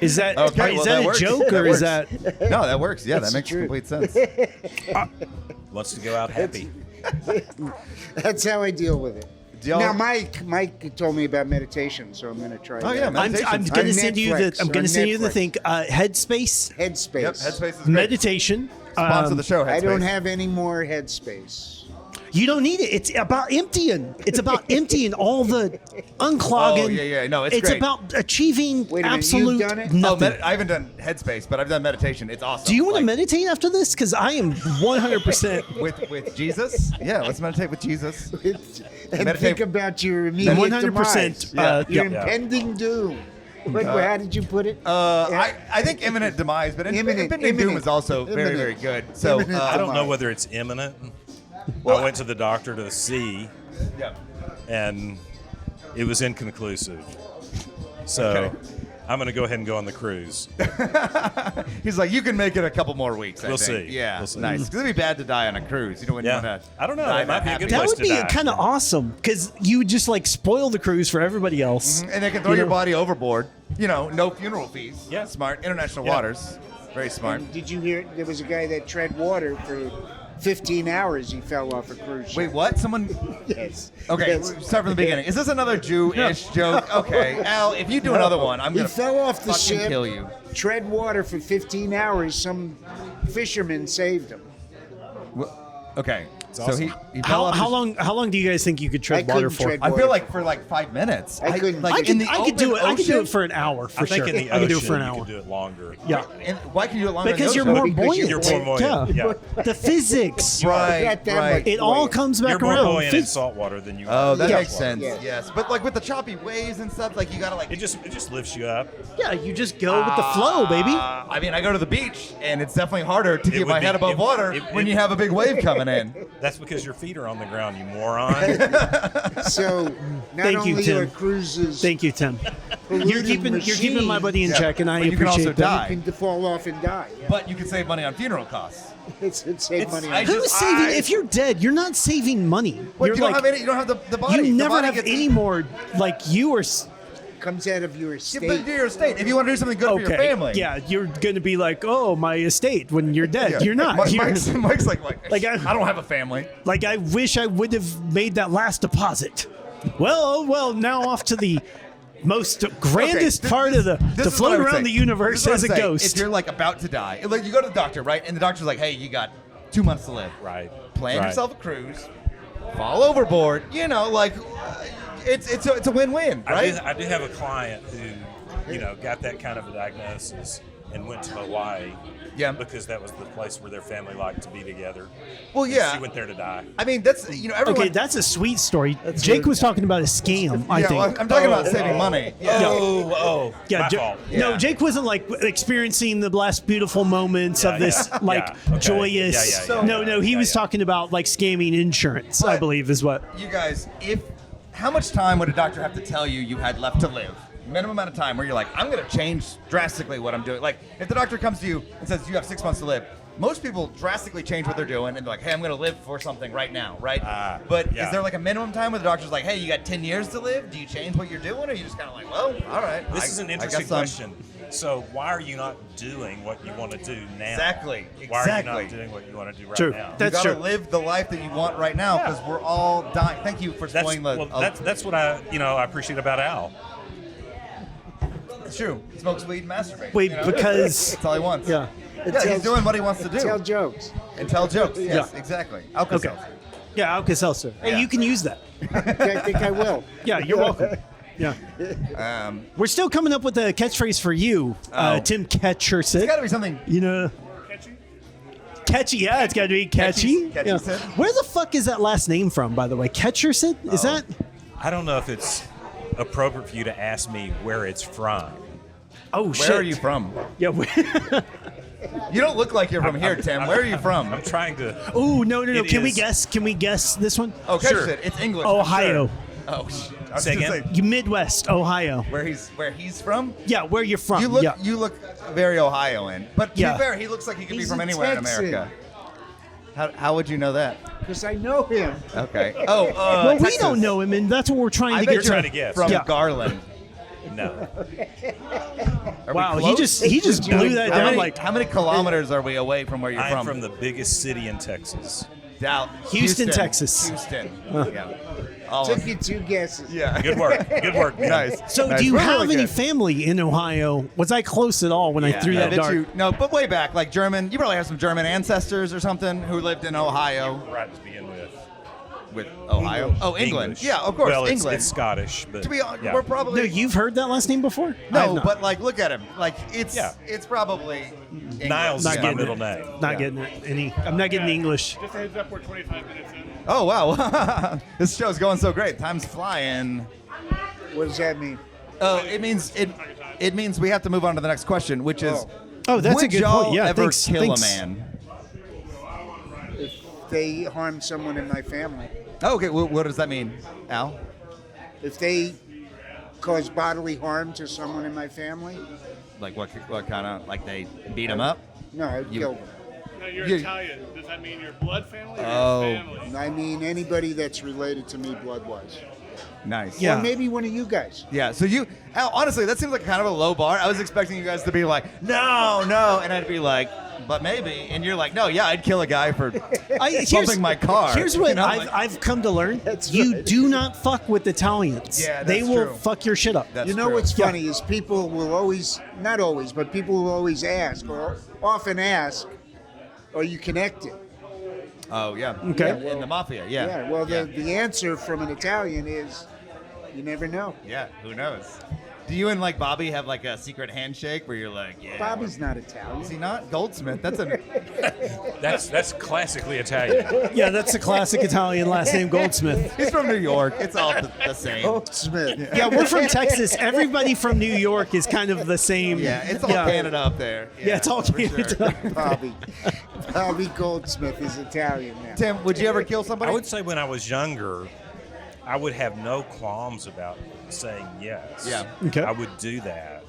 C: Is that
B: Okay,
C: is
B: well,
C: that
B: that
C: a
B: works.
C: joke
B: That
C: or is
B: works.
C: that?
B: No, that works. Yeah,
A: That's
B: that makes
A: the truth.
B: complete sense.
D: Wants to go out happy.
A: That's how I deal with it.
B: Do y'all-
A: Now, Mike told me about meditation, so I'm going to try
B: Oh,
A: that.
B: yeah,
C: I'm
B: Meditation's
C: going to
A: on
C: send you
A: Netflix,
C: I'm going
A: on
C: to send you the
A: Netflix.
C: thing. Headspace,
A: Headspace.
B: Yep, Headspace is great.
C: meditation.
B: Sponsor the show, Headspace.
A: I don't have any more headspace.
C: You don't need it. It's about emptying. It's about emptying all the unclogging.
B: Oh, yeah. No, it's
C: It's
B: great.
C: about achieving
A: Wait a minute,
C: absolute
A: you've done it?
C: nothing.
B: I haven't done Headspace, but I've done meditation. It's awesome.
C: Do you want to
B: Like,
C: meditate after this? Because I am 100%.
B: with Jesus? Yeah, let's meditate with Jesus.
A: And
B: Meditate-
A: think about your immediate
C: 100%.
A: demise. Your
C: Yeah.
A: impending doom. How did you put it?
B: I think imminent demise, but impending doom
A: imminent.
B: is also very, very good. So
A: Imminent
D: I don't know
A: demise.
D: whether it's imminent.
B: Well,
D: I went to the doctor to see,
B: yeah.
D: and it was inconclusive. So
B: Okay.
D: I'm going to go ahead and go on the cruise.
B: He's like, you can make it a couple more weeks. I
D: We'll
B: think.
D: see.
B: Yeah,
D: We'll see.
B: nice. Because it'd be bad to die on a cruise. You know when
D: Yeah.
B: you want to.
D: I don't know. That might be a good
C: That
D: place
C: would
D: to
C: be
D: die.
C: kind of awesome because you would just like spoil the cruise for everybody else.
B: And they can throw
C: You
B: your
C: know?
B: body overboard. You know, no funeral fees.
D: Yeah.
B: Smart. International
D: Yeah.
B: waters. Very smart.
A: And did you hear there was a guy that tread water for 15 hours? He fell off a cruise ship.
B: Wait, what? Someone.
A: Yes.
B: Okay,
A: Yes.
B: start from the beginning. Is this another Jew-ish joke? Okay, Al, if you do another one, I'm
A: He
B: gonna
A: fell off the
B: fucking
A: ship,
B: kill you.
A: tread water for 15 hours. Some fisherman saved him.
B: Okay, so
D: awesome.
B: he fell off.
C: How
B: his-
C: long do you guys think you could
A: I
C: tread water
A: couldn't
C: for?
A: tread
B: I
A: water
B: feel like for like 5 minutes.
A: I couldn't.
B: like
C: I
B: in
C: could,
B: the
C: I could do it.
B: open
C: I could do
B: ocean?
C: it for an hour for
D: I think
C: sure.
D: in the
C: I could do
D: ocean
C: it for an
D: you
C: hour.
D: could do it longer.
C: Yeah,
B: And why can you do it longer?
C: because
B: in
C: you're
B: the
C: more
B: ocean?
C: buoyant.
D: You're more buoyant.
C: Yeah.
D: Yeah.
C: The physics.
B: Right,
A: Not that
B: right.
A: much.
C: It all
A: buoyant.
C: comes back
D: You're more
C: around.
D: buoyant in salt water than you are.
B: Oh, that
A: Yes.
B: makes sense.
A: Yes.
B: Yes, but like with the choppy waves and stuff, like you gotta like.
D: It just lifts you up.
C: Yeah, you just go with the flow, baby.
B: I mean, I go to the beach, and it's definitely harder to keep
D: would
B: my
D: be-
B: head above
D: it-
B: water
D: it-
B: when
D: it-
B: you have a big wave coming in.
D: That's because your feet are on the ground, you moron.
A: So not
C: Thank you,
A: only
C: Tim.
A: are cruises
C: Thank you, Tim. You're keeping my buddy in
B: Yeah,
C: check, and I
B: but you can also
C: appreciate that.
B: die.
A: you can fall off and die. Yeah.
B: But you can save money on funeral costs.
A: It's save money.
B: I
A: On
B: just-
C: Who's saving? If you're dead, you're not saving money.
B: What,
C: You're
B: you don't
C: like,
B: have any. You don't have the body.
C: you
B: The
C: never
B: body
C: have
B: gets-
C: any more. Like you are.
A: comes out of your
B: Yeah,
A: estate.
B: but do your estate. If you want to do something good for
C: Okay.
B: your family.
C: Yeah, you're going to be like, oh, my estate when you're dead.
B: Yeah.
C: You're not. You're-
B: Mike's like
C: Like,
B: I don't have a family.
C: like I wish I would have made that last deposit. Well, now off to the most grandest
B: Okay,
C: part of the
B: this
C: to
B: is what I
C: float
B: would
C: around
B: say.
C: the universe
B: This is what
C: as a
B: I'm saying.
C: ghost.
B: If you're like about to die, like you go to the doctor, right? And the doctor's like, hey, you got 2 months to live.
D: Right.
B: Plan
D: Right.
B: yourself a cruise, fall overboard. You know, like it's a win-win, right?
D: I do have a client who, got that kind of a diagnosis and went to Hawaii.
B: Yeah.
D: Because that was the place where their family liked to be together.
B: Well, yeah.
D: She went there to die.
B: I mean, that's everyone.
C: Okay, that's a sweet story. Jake was talking about a scam, I
B: yeah,
C: think.
B: well, I'm talking about saving money. Yeah.
D: Oh,
C: Yeah,
D: my fault.
C: No,
B: Yeah.
C: Jake wasn't like experiencing the last beautiful moments
D: Yeah,
C: of this
D: yeah.
C: like
D: Yeah, okay.
C: joyous.
D: Yeah,
C: no, he
D: yeah,
C: was
D: yeah.
C: talking about like scamming insurance, I
B: But-
C: believe is what.
B: You guys, how much time would a doctor have to tell you had left to live? Minimum amount of time where you're like, I'm going to change drastically what I'm doing. Like, if the doctor comes to you and says you have 6 months to live, most people drastically change what they're doing and they're like, hey, I'm going to live for something right now, right? But
D: yeah.
B: is there like a minimum time where the doctor's like, hey, you got 10 years to live? Do you change what you're doing? Or are you just kind of like, well, all right.
D: This is an
B: I
D: interesting
B: guess I'm-
D: question. So why are you not doing what you want to do now?
B: Exactly.
D: Why are you
B: Exactly.
D: not doing what you want to do right
C: True.
D: now?
C: That's
B: you gotta
C: true.
B: live the life that you want right now
D: Yeah.
B: because we're all dying. Thank you for
D: That's,
B: spoiling the.
D: that's what I appreciate about Al.
B: It's true. He smokes weed and masturbates.
C: Wait, because
B: That's all he wants.
C: yeah.
B: Yeah, he's doing what he wants to do.
A: Tell jokes.
B: And tell jokes. Yes,
C: Yeah.
B: exactly.
C: Okay.
B: Alka-Seltzer.
C: Yeah, Alka-Seltzer. Hey,
B: Yeah.
C: you can use that.
A: I think I will.
C: Yeah, you're welcome. Yeah. We're still coming up with a catchphrase for you,
B: Oh.
C: Tim Ketchersid.
B: It's got to be something.
C: You know, catchy. Yeah, it's got to be catchy.
B: Ketchy
C: Yeah.
B: Sid.
C: Where the fuck is that last name from, by the way? Ketchersid? Is that?
D: I don't know if it's appropriate for you to ask me where it's from.
C: Oh shit.
B: Where are you from?
C: Yeah.
B: You don't look like you're from here, Tim. Where are you from?
D: I'm trying to.
C: Oh no.
D: It
C: Can we
D: is-
C: guess? Can we guess this one?
B: Oh,
D: Sure.
B: Ketchersid. It's English.
C: Ohio.
B: Sure. Oh, shit. I was
D: Say
B: gonna
D: again?
B: say,
C: You Midwest, Ohio.
B: where he's from?
C: Yeah, where you're from.
B: You
C: yeah.
B: look very Ohioan. But to
C: Yeah.
B: be fair, he looks like he could be
A: He's
B: from
A: a
B: anywhere
A: Texan.
B: in America. How would you know that?
A: Because I know him.
B: Okay. Oh,
C: well, we
B: Texas.
C: don't know him, and that's what we're trying
B: I
C: to
B: bet
C: get
B: you're
D: trying to guess.
B: from
C: Yeah.
B: Garland.
D: No.
B: Are we
C: Wow, he
B: close?
C: just blew that
B: How
C: down
B: many,
C: like
B: how many kilometers are we away from where you're
D: I'm from the biggest city in Texas.
C: Houston, Texas.
B: Houston. Yeah. All
A: Took
B: of-
A: you 2 guesses.
B: yeah.
D: Good work. Good work. man.
B: Nice.
C: So,
B: Nice.
C: do you
B: We're
C: have
B: really
C: any
B: good.
C: family in Ohio? Was I close at all when I threw
B: I
C: that
B: bet
C: dart?
B: you- no, but way back, like German. You probably have some German ancestors or something who lived in Ohio.
D: Right to begin with.
B: With Ohio? Oh, England.
D: English.
B: Yeah, of course,
D: Well,
B: England.
D: it's Scottish, but
B: To be honest,
D: yeah.
B: we're
C: No,
B: probably
C: you've heard that last name before? I have
B: no,
C: not.
B: but like, look at him. Like, it's
D: Yeah.
B: it's probably English.
D: Niles
C: Not
D: is my
C: getting
D: middle
C: it.
D: name.
C: Not getting it. I'm not getting the English.
E: Just a heads up, we're 25 minutes in.
B: Oh wow, this show's going so great. Time's flying.
A: What does that mean?
B: Oh, it means we have to move on to the next question, which is,
C: Oh, that's
B: would
C: a good
B: y'all
C: point. Yeah,
B: ever
C: thanks.
B: kill
C: thanks.
B: a man?
A: If they harm someone in my family,
B: Oh, okay, what does that mean, Al?
A: if they cause bodily harm to someone in my family,
B: Like what kind of, like they beat him up?
A: no, I'd kill them.
E: No, you're
B: You-
E: Italian. Does that mean your blood family or
B: Oh.
E: your family?
A: I mean anybody that's related to me blood-wise.
B: Nice.
C: Yeah.
A: Or maybe one of you guys.
B: Yeah, so Al, honestly, that seems like kind of a low bar. I was expecting you guys to be like, no, and I'd be like, but maybe. And you're like, no, yeah, I'd kill a guy for bumping my car.
C: Here's what
B: You know,
C: I've come to learn.
A: That's
C: You
A: right.
C: do not fuck with Italians.
B: Yeah,
C: they
B: that's
C: will
B: true.
C: fuck your shit up.
B: That's
A: You know
B: true.
A: what's funny is people will always, not always, but people will always ask, or often ask, are you connected?
B: Oh, yeah.
C: Okay.
B: In the mafia, yeah.
A: Yeah, well, the answer from an Italian is, you never know.
B: Yeah, who knows? Do you and like Bobby have like a secret handshake where you're like, yeah.
A: Bobby's not Italian.
B: Is he not? Goldsmith. That's a.
D: That's classically Italian.
C: Yeah, that's a classic Italian last name, Goldsmith.
B: He's from New York. It's all the same.
A: Goldsmith.
C: Yeah, we're from Texas. Everybody from New York is kind of the same.
B: Yeah, it's all Canada up there.
C: Yeah, it's all
B: for
C: Canada.
B: sure.
A: Bobby Goldsmith is Italian now.
B: Tim, would you ever kill somebody?
D: I would say when I was younger, I would have no qualms about saying yes.
B: Yeah.
C: Okay.
D: I would do that.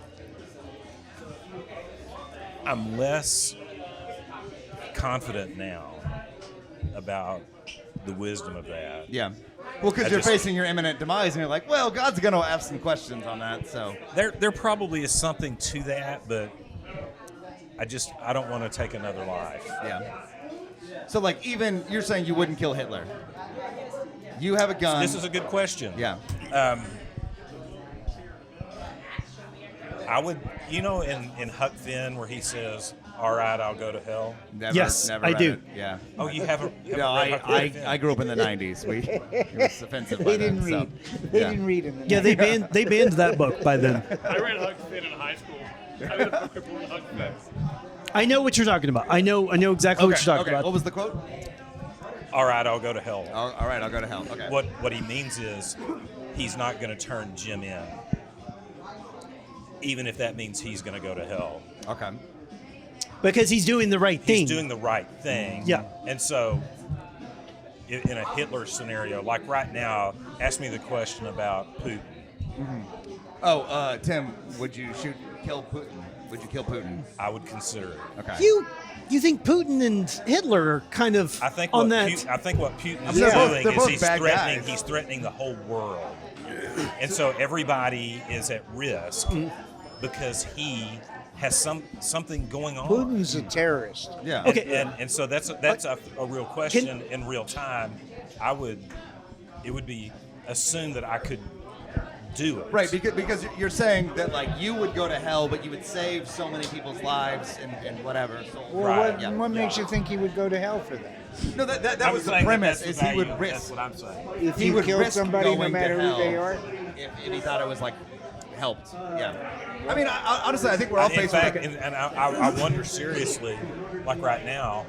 D: I'm less confident now about the wisdom of that.
B: Yeah. Well, because
D: I
B: you're
D: just-
B: facing your imminent demise, and you're like, well, God's gonna have some questions on that. So.
D: There probably is something to that, but I don't want to take another life.
B: Yeah. So, like, even you're saying you wouldn't kill Hitler. You have a gun.
D: This is a good question.
B: Yeah.
D: I would, in Huck Finn where he says, "All right, I'll go to hell."
B: Never,
C: Yes,
B: never
C: I
B: read
C: do.
B: It. Yeah.
D: Oh, you haven't?
B: No,
D: read Huck Finn?
B: I grew up in the '90s. It was offensive. by
A: They
B: then,
A: didn't
B: so,
A: read. They
B: yeah.
A: didn't read in the
C: Yeah, they banned that book by then.
E: I read Huck Finn in high school. I read a book called Huck Finn.
C: I know what you're talking about. I know exactly what you're talking
B: Okay.
C: about.
B: What was the quote?
D: All right, I'll go to hell.
B: All right, I'll go to hell. Okay.
D: What he means is he's not going to turn Jim in, even if that means he's going to go to hell.
B: Okay.
C: Because he's doing the right thing.
D: He's doing the right thing.
C: Yeah.
D: And so, in a Hitler scenario, like right now, ask me the question about Putin.
B: Oh, Tim, would you kill Putin? Would you kill Putin?
D: I would consider it.
B: Okay.
C: You think Putin and Hitler are kind of
D: I think
C: on
D: what
C: that?
D: I think what Putin is
B: They're both-
D: doing
B: they're
D: is
B: both
D: he's
B: bad
D: threatening.
B: guys.
D: He's threatening the whole world, and so everybody is at risk because he has something going on.
A: Putin's a terrorist.
B: Yeah.
C: Okay.
D: And so that's a real question in real time. It would be assumed that I could do it.
B: Right, because you're saying that like you would go to hell, but you would save so many people's lives and whatever. So,
A: Well,
D: Right.
A: what makes you think he would go to hell for that?
B: No, that
D: I'm
B: was the
D: saying
B: premise.
D: that's
B: Is
D: the
B: he would
D: value. That's
B: risk?
D: what I'm saying.
A: If
B: He
A: you
B: would
A: kill
B: risk
A: somebody, no
B: going to
A: matter who
B: hell
A: they are?
B: if he thought it was like helped. Yeah. I mean, honestly, I think we're all
D: In
B: faced
D: fact,
B: with.
D: and I wonder seriously, like right now,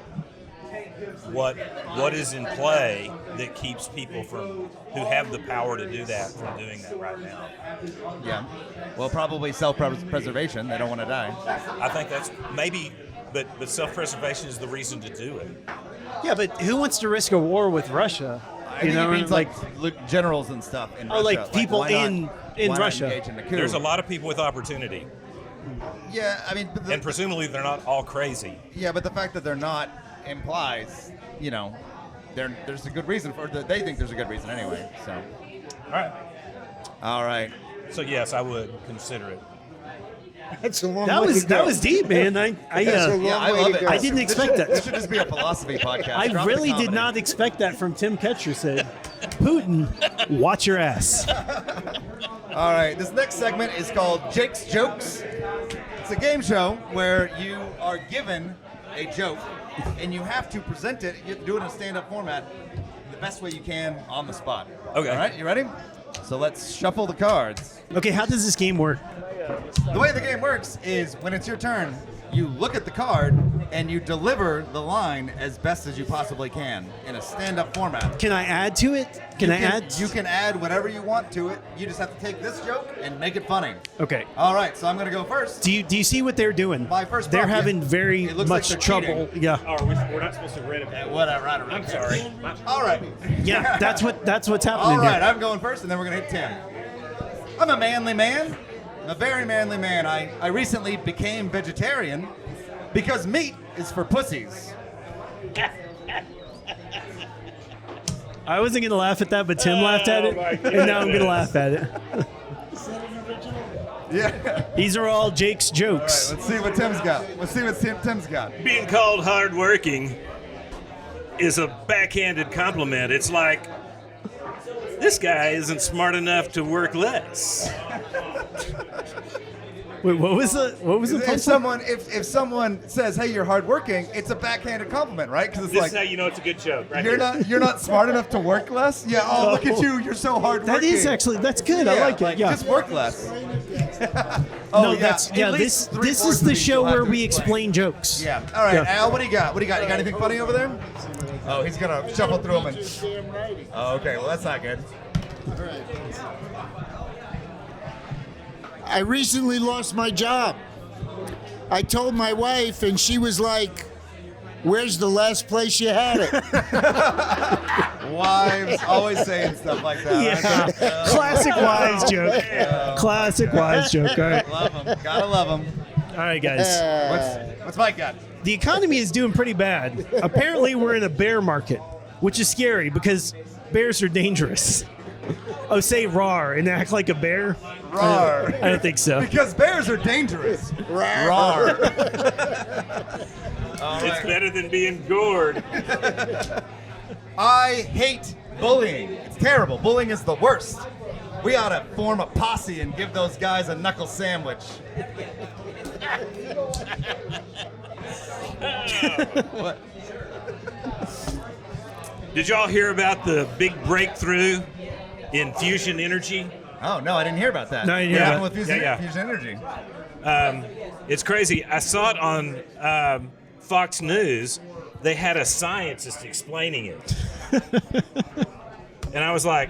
D: what is in play that keeps people who have the power to do that from doing that right now?
B: Yeah. Well, probably self-preservation. They don't want to die.
D: I think that's maybe, but self-preservation is the reason to do it.
C: Yeah, but who wants to risk a war with Russia?
B: I think it means like generals and stuff in Russia.
C: like people
B: why not-
C: in
B: why not
C: Russia.
B: engage in the coup?
D: There's a lot of people with opportunity,
B: Yeah, I mean, but
D: and presumably they're not all crazy.
B: yeah, but the fact that they're not implies, there's a good reason for. They think there's a good reason anyway. So,
D: All right.
B: all right.
D: So yes, I would consider it.
A: That's a long
C: That
A: way
C: was
A: to go.
C: that was deep, man.
A: That's a long
B: Yeah, I
A: way
B: love
A: to
B: it.
A: go.
C: I didn't expect
B: This
C: that.
B: should just be a philosophy podcast.
C: I
B: Drop the
C: really did
B: comedy.
C: not expect that from Tim Ketchersid. Putin, watch your ass.
B: All right, this next segment is called Jake's Jokes. It's a game show where you are given a joke and you have to present it. You have to do it in a stand-up format best way you can on the spot.
D: Okay.
B: All right, you ready? So let's shuffle the cards.
C: Okay, how does this game work?
B: The way the game works is when it's your turn, you look at the card and you deliver the line as best as you possibly can in a stand-up format.
C: Can I add to it? Can I add?
B: You can add whatever you want to it. You just have to take this joke and make it funny.
C: Okay.
B: All right, so I'm going to go first.
C: Do you see what they're doing?
B: My first
C: They're
B: prop, yeah.
C: having very
B: It looks like
C: much
B: they're
C: trouble.
B: cheating.
C: Yeah.
D: Oh, we're not supposed to read it.
B: Whatever.
D: I'm sorry.
B: All right.
C: Yeah, that's what's happening
B: All right,
C: here.
B: I'm going first, and then we're going to hit Tim. I'm a manly man. I'm a very manly man. I recently became vegetarian because meat is for pussies.
C: I wasn't gonna laugh at that, but Tim laughed at it, and now I'm gonna laugh at it.
B: Yeah.
C: These are all Jake's
B: All right,
C: jokes.
B: let's see what Tim's got. Let's see what Tim's got.
F: Being called hardworking is a backhanded compliment. It's like, this guy isn't smart enough to work less.
C: Wait, what was the
B: If someone says, "Hey, you're hardworking," it's a backhanded compliment, right? Because it's
F: This
B: like
F: is how you know it's a good joke, right?
B: you're not smart enough to work less. Yeah. Oh, look at you! You're so hardworking.
C: That is actually that's good. I like it. Yeah.
B: Just work less.
C: No, that's
B: At
C: yeah.
B: least
C: This
B: three-fourths
C: is
B: of
C: the
B: these
C: show
B: you'll have
C: where
B: to
C: we
B: explain.
C: jokes.
B: Yeah. All right,
C: Yeah.
B: Al. What do you got? You got anything funny over there? Oh, he's gonna shuffle through them.
A: Damn righty.
B: Oh, okay. Well, that's not good.
A: All right. I recently lost my job. I told my wife, and she was like, "Where's the last place you had it?"
B: Wives always saying stuff like that.
C: Yeah. Classic wives joke. Classic wives joke. All right.
B: Love them. Gotta love them.
C: All right, guys.
B: What's Mike got?
C: The economy is doing pretty bad. Apparently, we're in a bear market, which is scary because bears are dangerous. Oh, say "rawr" and act like a bear.
B: Rawr.
C: I don't think so.
B: Because bears are dangerous. Rawr. All
F: It's
B: right.
F: better than being gored.
B: I hate bullying. It's terrible. Bullying is the worst. We ought to form a posse and give those guys a knuckle sandwich. What?
F: Did y'all hear about the big breakthrough in fusion energy?
B: Oh, no, I didn't hear about that.
C: No, I didn't hear
B: What
C: about
B: happened with fusion,
F: Yeah.
B: fusion energy?
F: It's crazy. I saw it on Fox News. They had a scientist explaining it. And I was like,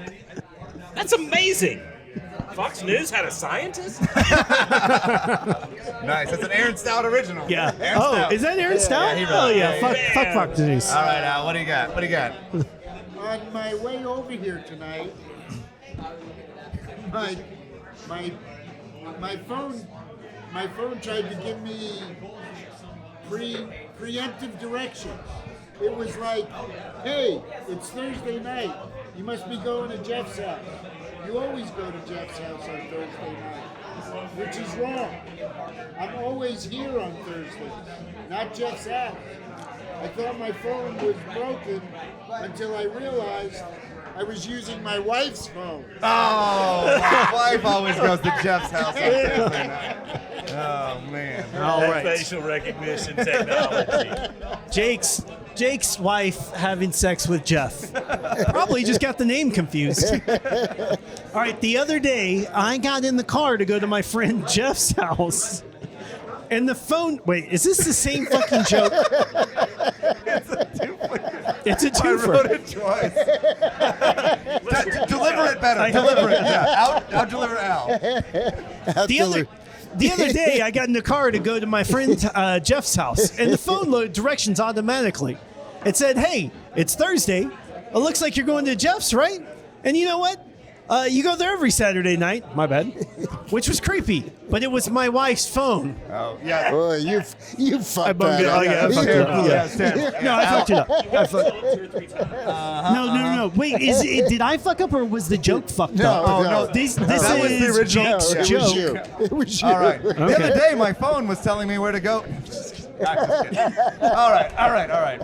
F: that's amazing. Fox News had a scientist?
B: Nice. That's an Aaron Stout original.
C: Yeah.
B: Aaron
C: Oh,
B: Stout.
C: is that Aaron Stout?
B: he wrote
C: Oh
B: it.
C: yeah.
B: Yeah,
C: Fuck Denise.
B: All right, Al, what do you got? What do you got?
A: On my way over here tonight, my phone tried to give me preemptive directions. It was like, "Hey, it's Thursday night. You must be going to Jeff's house. You always go to Jeff's house on Thursday night," which is wrong. I'm always here on Thursdays, not Jeff's house. I thought my phone was broken until I realized I was using my wife's phone.
B: Oh, my wife always goes to Jeff's house on Thursday night. Oh, man.
C: All
F: That
C: right.
F: facial recognition technology.
C: Jake's wife having sex with Jeff. Probably just got the name confused. All right, the other day, I got in the car to go to my friend Jeff's house. And the phone... Wait, is this the same fucking joke? It's a
B: I
C: twofer.
B: wrote it twice. Deliver it better. Deliver it. Yeah. Out deliver Al.
C: The other day, I got in the car to go to my friend Jeff's house, and the phone loaded directions automatically. It said, "Hey, it's Thursday. It looks like you're going to Jeff's, right? And you know what? You go there every Saturday night." My bad. Which was creepy, but it was my wife's phone.
B: Oh, yeah.
A: Boy, you fucked
C: bugged
A: that
C: it.
A: up.
C: Oh, yeah, I fucked it up. Yeah.
B: Yeah.
C: No, I fucked it up. No. Wait, did I fuck up or was the joke fucked up?
A: No,
B: no.
C: This
B: That was the
C: is
B: original.
C: Jake's
A: It was
C: joke.
A: you. It was you.
B: All right. The
C: Okay.
B: other day, my phone was telling me where to go. All right.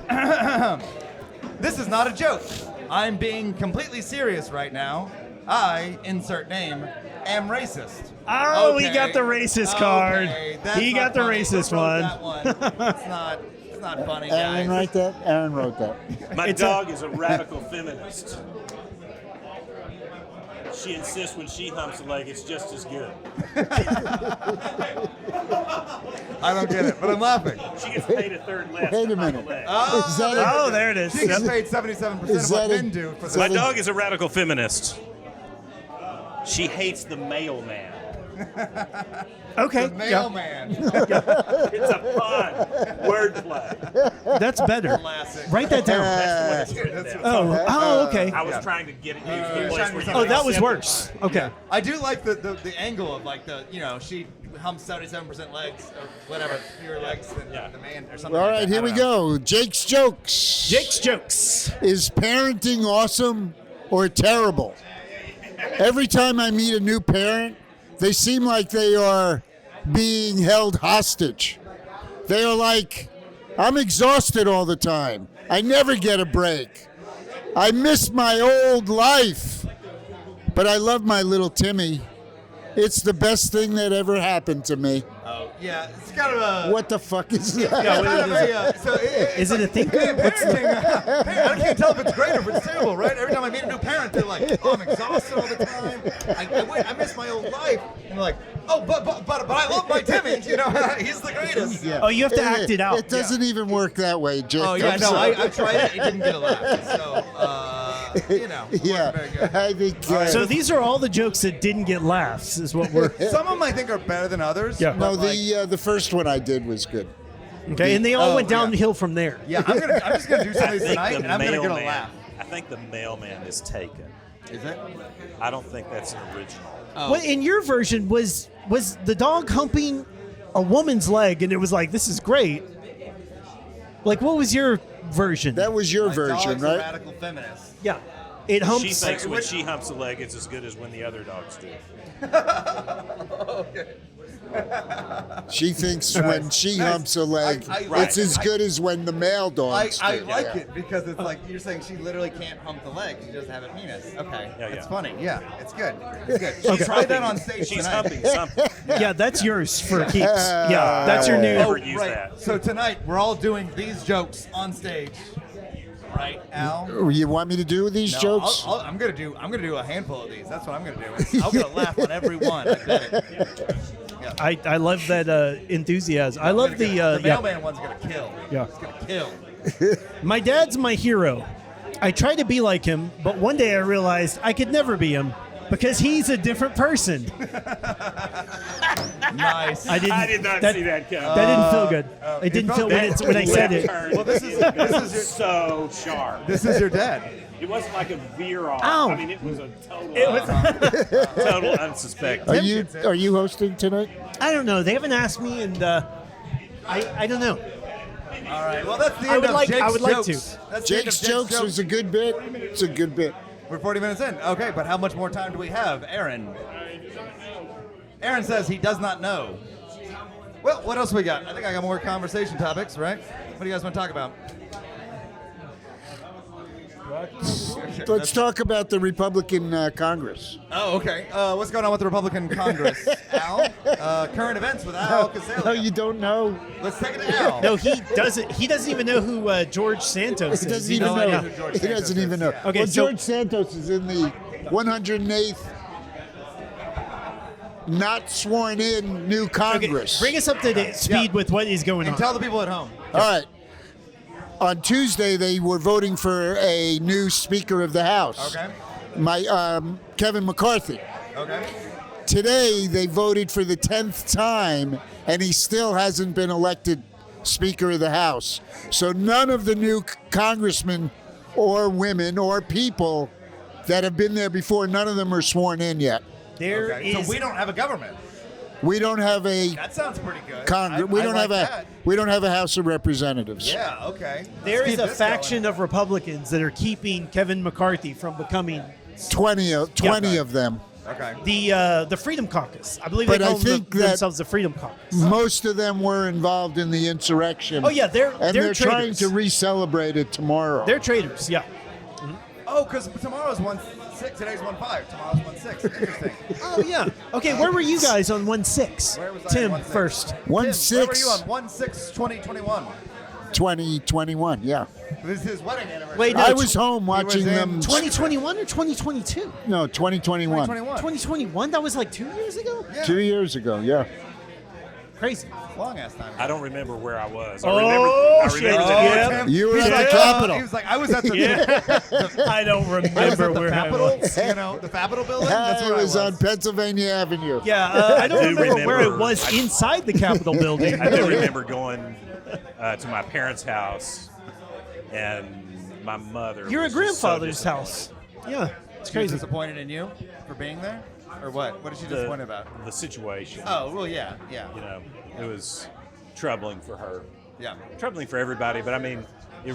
B: This is not a joke. I'm being completely serious right now. I, insert name, am racist.
C: Oh, he
B: Okay.
C: got the racist card.
B: Okay, that's
C: He
B: not
C: got the
B: funny.
C: racist
B: Who wrote
C: one.
B: that one. It's not That's not funny,
A: Aaron
B: guys.
A: write that? Aaron wrote that.
F: My
C: It's
F: dog is a radical feminist. She insists when she humps a leg, it's just as good.
B: I don't get it, but I'm laughing.
F: She gets paid a third less.
A: Wait a
F: to hump
A: minute.
F: leg.
A: Is that a-
C: Oh, there it is.
B: She gets paid 77%
A: Is
B: of what
A: that a-
B: men do for
A: is
B: the
F: My
A: that
F: dog is a radical feminist. She hates the mailman.
C: Okay.
B: mailman.
F: It's a pun. Wordplay.
C: That's better.
B: Classic.
C: Write that down.
F: That's the one that's down.
C: Oh, okay.
F: I was trying to get it to the place
B: trying
F: where
B: to
F: you
C: Oh,
F: could
C: that was
F: simplify.
C: worse. Okay.
B: I do like the angle of like she humps 77% legs or whatever, fewer legs than the man or something.
A: All
B: like
A: right,
B: that.
A: here
B: I
A: we
B: don't know.
A: go. Jake's jokes.
C: Jake's jokes.
A: Is parenting awesome or terrible? Every time I meet a new parent, they seem like they are being held hostage. They are like, I'm exhausted all the time. I never get a break. I miss my old life. But I love my little Timmy. It's the best thing that ever happened to me.
B: Oh, yeah, it's kind of a.
A: What the fuck is that?
C: Yeah,
B: Kind of
C: Is it a thinker?
B: parenting, I can't tell if it's great or if it's terrible, right? Every time I meet a new parent, they're like, "Oh, I'm exhausted all the time. I miss my old life." And they're like, "Oh, but I love my Timmy. You know, he's the greatest."
A: Yeah.
C: Oh, you have to act it out.
A: It doesn't even work that way, Jake.
B: Oh yeah,
A: I'm
B: no,
A: sorry.
B: I tried it. It didn't get a laugh. So it
A: Yeah,
B: wasn't very good.
A: I think.
C: So these are all the jokes that didn't get laughs, is what we're.
B: Some of them I think are better than others.
C: Yeah.
A: no,
B: but, like,
A: the first one I did was good.
C: Okay, and they all
B: Oh,
C: went
B: yeah.
C: downhill from there.
B: yeah, I'm just gonna do some of
F: I
B: these
F: think
B: tonight,
F: the
B: and I'm gonna get a
F: mailman.
B: laugh.
F: I think the mailman is taken.
B: Is it?
F: I don't think that's an original.
B: Oh.
C: Well, in your version, was the dog humping a woman's leg, and it was like, this is great. Like, what was your version?
A: That was your
B: My
A: version,
B: dog's a
A: right?
B: radical feminist.
C: Yeah, it humps.
F: She thinks when she humps a leg, it's as good as when the other dogs do.
A: She thinks when she humps a leg,
B: I-
A: it's as good as when the male dogs
B: I
A: do.
B: like it because it's like you're saying she literally can't hump the leg. She doesn't have a penis. Okay,
F: Yeah,
B: it's
F: yeah.
B: funny. Yeah, it's good. It's good. Try that on stage
F: She's
B: tonight.
F: humping something.
C: yeah, that's yours for keeps. Yeah, that's your new.
F: Never use
B: right.
F: that.
B: So tonight we're all doing these jokes on stage, right, Al?
A: You want me to do these
B: No,
A: jokes?
B: I'm gonna do a handful of these. That's what I'm gonna do. I'll get a laugh on every one. I bet it. Yeah.
C: I love that enthusiasm. I love the yeah.
B: mailman one's gonna kill.
C: Yeah.
B: It's gonna kill.
C: My dad's my hero. I try to be like him, but one day I realized I could never be him because he's a different person.
B: Nice.
C: I
F: did not see that coming.
C: That didn't feel good. It didn't
B: felt
C: feel when I said it.
B: Well, this is
F: so sharp.
B: this is your dad.
F: It wasn't like a veer off.
C: Ow.
F: I mean, it was a total, total unsuspecting.
A: Are you hosting tonight?
C: I don't know. They haven't asked me, and I don't know.
B: All right. Well, that's the
C: I
B: end
C: would
B: of
C: like-
B: Jake's
C: I would like
B: jokes.
C: to.
B: That's the end of
A: Jake's jokes was a good bit. It's a good bit.
B: We're 40 minutes in. Okay, but how much more time do we have, Aaron? Aaron says he does not know. Well, what else we got? I think I got more conversation topics, right? What do you guys want to talk about?
A: Let's talk about the Republican Congress.
B: Oh, okay. What's going on with the Republican Congress? Al? Current events with Al Coseglia.
A: No, you don't know.
B: Let's take it to Al.
C: No, he doesn't. He doesn't even know who George Santos
A: He
C: is.
A: doesn't even
B: no idea
A: know.
B: who George
A: He
B: Santos
A: doesn't
B: is.
A: even know.
C: Okay,
A: well,
C: so-
A: George Santos is in the 108th not sworn in new
C: Okay,
A: Congress.
C: bring us up to date speed with what is going
B: And
C: on.
B: tell the people at home.
A: All right. On Tuesday, they were voting for a new Speaker of the House.
B: Okay.
A: Kevin McCarthy.
B: Okay.
A: Today, they voted for the 10th time, and he still hasn't been elected Speaker of the House. So none of the new congressmen or women or people that have been there before, none of them are sworn in yet.
C: There
B: Okay.
C: is.
B: So we don't have a government.
A: We don't have a
B: That sounds pretty good.
A: Congress.
B: I like that.
A: We don't have a House of Representatives.
B: Yeah, okay.
C: There
B: Let's
C: is
B: keep
C: a
B: this
C: faction
B: going.
C: of Republicans that are keeping Kevin McCarthy from becoming
A: 20 of them.
B: Okay.
C: the Freedom Caucus. I believe
A: But
C: they
A: I
C: call
A: think that-
C: themselves the Freedom Caucus.
A: Most of them were involved in the insurrection.
C: Oh yeah, they're
A: They're trying
C: traitors.
A: to re-celebrate it tomorrow.
C: They're traitors. Yeah.
B: Oh, because tomorrow's 1/6. Today's 1/5. Tomorrow's 1/6. Interesting.
C: Oh yeah. Okay, where were you guys on 1/6?
B: Where was I
C: Tim
B: on 1/6?
C: first.
B: Tim, where were
A: 1/6.
B: you on 1/6/2021?
A: 2021, yeah.
B: This is his wedding anniversary.
C: Wait, no,
A: I was home
B: was
A: watching
B: in
A: them.
C: 2021 or 2022?
A: No, 2021.
C: 2021. That was like 2 years ago.
B: Yeah.
A: 2 years ago, yeah.
C: Crazy.
B: Long ass time.
D: I don't remember where I was.
C: Oh,
D: I remember
C: shit.
D: that.
C: Yeah.
B: Tim,
A: You were
B: he's
A: at the
B: like,
A: Capitol.
B: He was like, I was at the.
C: I don't
B: I was
C: remember
B: at the
C: where I
B: Capitol.
C: was.
B: You know, the Capitol building. That's where
A: it was
B: I
A: on Pennsylvania Avenue.
C: Yeah, I don't
D: do
C: remember where it
D: remember-
C: was inside the Capitol building.
D: I do remember going to my parents' house, and my mother.
C: You're a
D: was just so
C: grandfather's
D: disappointed.
C: house. Yeah, it's
B: She was
C: crazy.
B: disappointed in you for being there, or what? What is she disappointed about?
D: The situation.
B: Oh well, yeah.
D: You know, it was troubling for her,
B: Yeah.
D: troubling for everybody. But I mean, it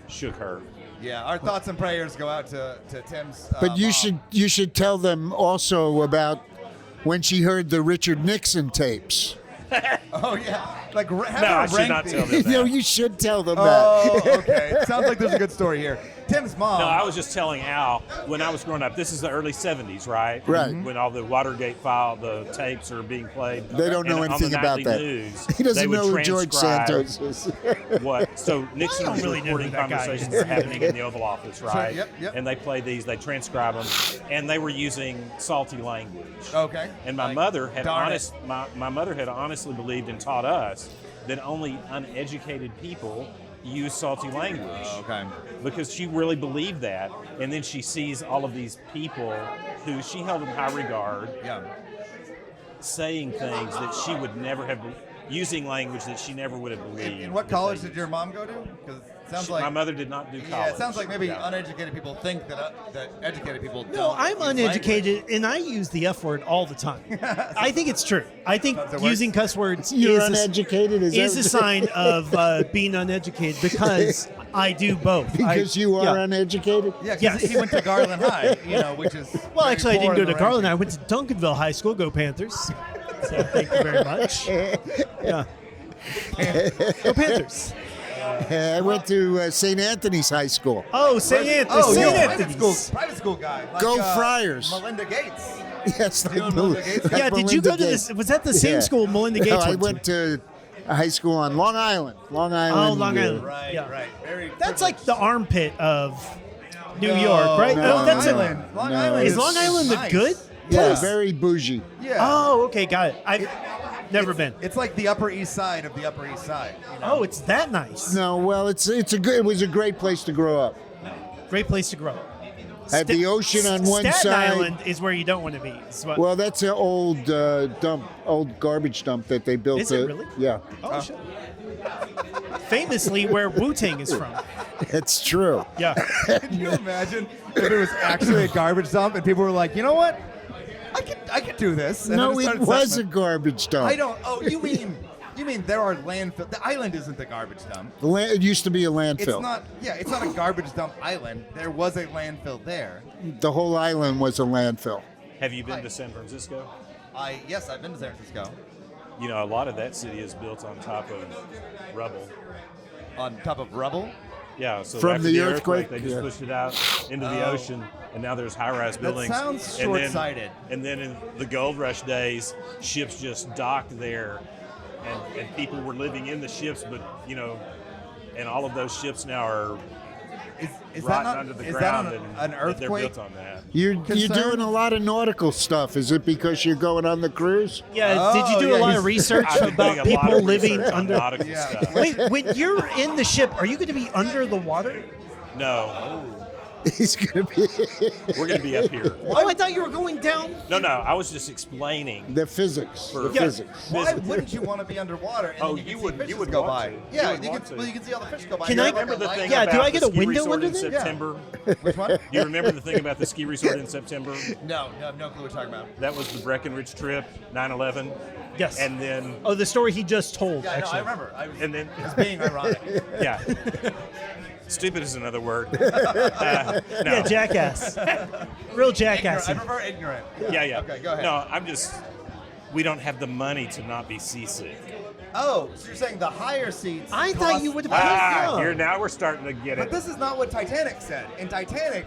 D: shook her.
B: Yeah, our thoughts and prayers go out to Tim's.
A: But
B: mom.
A: you should tell them also about when she heard the Richard Nixon tapes.
B: Oh yeah, like have
D: No,
B: her
D: I should
B: rank
D: not
B: these.
D: tell them that.
A: No, you should tell them
B: Oh,
A: that.
B: okay. Sounds like there's a good story here. Tim's mom.
D: No, I was just telling Al when I was growing up. This is the early '70s, right?
A: Right.
D: When all the Watergate file, the tapes are being played.
A: They don't know
D: And
A: anything
D: on the
A: about
D: nightly
A: that.
D: News,
A: He
D: they
A: doesn't
D: would
A: know who George
D: transcribe
A: Santos is.
D: What? So Nixon
C: don't
D: was
C: really know
D: recording
C: who that guy
D: conversations
C: is.
D: happening in the Oval Office, right?
B: yep.
D: And they play these, they transcribe them, and they were using salty language.
B: Okay.
D: And my
B: Like,
D: mother had
B: darn it.
D: my mother had honestly believed and taught us that only uneducated people use salty language.
B: Okay.
D: Because she really believed that, and then she sees all of these people who she held in high regard
B: Yeah.
D: saying things that she would never have, using language that she never would have believed.
B: In what
D: that
B: college
D: they
B: did your mom go to? Because it sounds like
D: my mother did not do college.
B: Yeah, it sounds like maybe
D: Yeah.
B: uneducated people think that educated people don't.
C: No, I'm
B: use
C: uneducated and I use the F word all the time. I think it's true. I think
B: Does it work?
C: using cuss words
A: You're
C: is
A: uneducated?
C: is a sign of being uneducated because I do both.
A: Because you are
C: yeah.
A: uneducated?
B: Yeah, because
C: Yes.
B: he went to Garland High, which is
C: Well,
B: very
C: actually, I
B: poor
C: didn't go
B: in
C: to
B: the
C: Garland. I
B: rankings.
C: went to Duncanville High School. Go Panthers. So thank you very much. Yeah. Go Panthers.
A: I went to St. Anthony's High School.
C: Oh, St. Anthony.
B: Oh,
C: St.
B: no,
C: Anthony's.
B: private school guy. Like,
A: Go Friars.
B: Melinda Gates.
A: Yes,
B: You know Melinda Gates?
A: like
C: Yeah, did you
A: Melinda
C: go to
A: Gates.
C: this? Was that the same
A: Yeah.
C: school Melinda Gates
A: No, I
C: went
A: went
C: to?
A: to a high school on Long Island. Long Island.
C: Oh, Long Island.
B: Right,
C: Yeah.
B: right. Very.
C: That's like the armpit of New
B: No,
C: York, right?
A: no,
C: Oh, that's
A: no.
C: it.
B: Island. Long
A: No.
B: Island
C: Is Long Island the
B: nice.
C: good?
A: Yeah,
C: place?
A: very bougie.
B: Yeah.
C: Oh, okay, got it. I've never been.
B: It's like the Upper East Side of the Upper East Side. You know?
C: Oh, it's that nice.
A: No, well, it was a great place to grow up.
C: Great place to grow.
A: Had the ocean on one
C: Staten
A: side.
C: Island is where you don't want to be. Is what-
A: Well, that's an old old garbage dump that they built.
C: Is it really?
A: Yeah,
C: oh, shit. Famously, where Wu-Tang is from.
A: it's true.
C: Yeah.
B: Can you imagine if it was actually a garbage dump and people were like, you know what? I could do this. And
A: No,
B: then
A: it
B: started
A: was a
B: assessment.
A: garbage dump.
B: I don't. Oh, you mean there are landfill? The island isn't the garbage dump.
A: It used to be a landfill.
B: It's not. Yeah, it's not a garbage dump island. There was a landfill there.
A: The whole island was a landfill.
D: Have you been to San Francisco?
B: Yes, I've been to San Francisco.
D: You know, a lot of that city is built on top of rubble.
B: On top of rubble.
D: Yeah, so
A: From
D: after
A: the
D: the
A: earthquake?
D: they just
A: Yeah.
D: pushed it out into the
B: Oh.
D: ocean, and now there's high-rise
B: That
D: buildings.
B: sounds
D: And then-
B: short-sighted.
D: And then in the gold rush days, ships just docked there, and people were living in the ships, but and all of those ships now are
B: Is that
D: rotting
B: not
D: under the
B: is
D: ground,
B: that
D: and
B: an
D: they're
B: earthquake?
D: built on that.
A: You're
B: Concerned?
A: doing a lot of nautical stuff. Is it because you're going on the cruise?
C: Yeah, did you do
B: Oh,
C: a
B: yeah,
C: lot
B: he's-
C: of research
D: I've been doing
C: about
D: a lot
C: people
D: of
C: living
D: research on
C: under?
D: nautical
B: Yeah.
D: stuff.
C: Wait, when you're in the ship, are you going to be under the water?
D: No,
A: He's gonna be
D: we're going to be up here.
C: Oh, I thought you were going down.
D: No, I was just explaining.
A: the physics. The
C: Yeah.
A: physics.
B: Why wouldn't you want to be underwater? And
D: Oh,
B: then
D: you
B: can
D: would-
B: see
D: you
B: fishes
D: would
B: go
D: want
B: by.
D: to. You
B: Yeah,
D: would want to.
B: you can see all the fish go by.
C: Can
B: You
C: I-
B: have like
D: Remember
B: a
D: the
B: light-
D: thing
C: Yeah,
D: about
C: do I
D: the
C: get a
D: ski
C: window
D: resort
C: under
D: in
C: there?
D: September?
B: Which one?
D: Do you remember the thing about the ski resort in September?
B: No, I have no clue what you're talking about.
D: That was the Breckenridge trip, 9/11.
C: Yes.
D: And then,
C: Oh, the story he just told.
B: Yeah, I know,
C: actually.
B: I remember. I was,
D: and then,
B: it's being ironic.
D: yeah. Stupid is another word. No.
C: Yeah, jackass. Real
B: I
C: jackass.
B: prefer ignorant.
D: Yeah.
B: Okay, go ahead.
D: No, we don't have the money to not be seasick.
B: Oh, so you're saying the higher seats?
C: I thought
B: cost-
C: you would have.
D: Ah,
C: no.
D: here now we're starting to get
B: But
D: it.
B: this is not what Titanic said. In Titanic,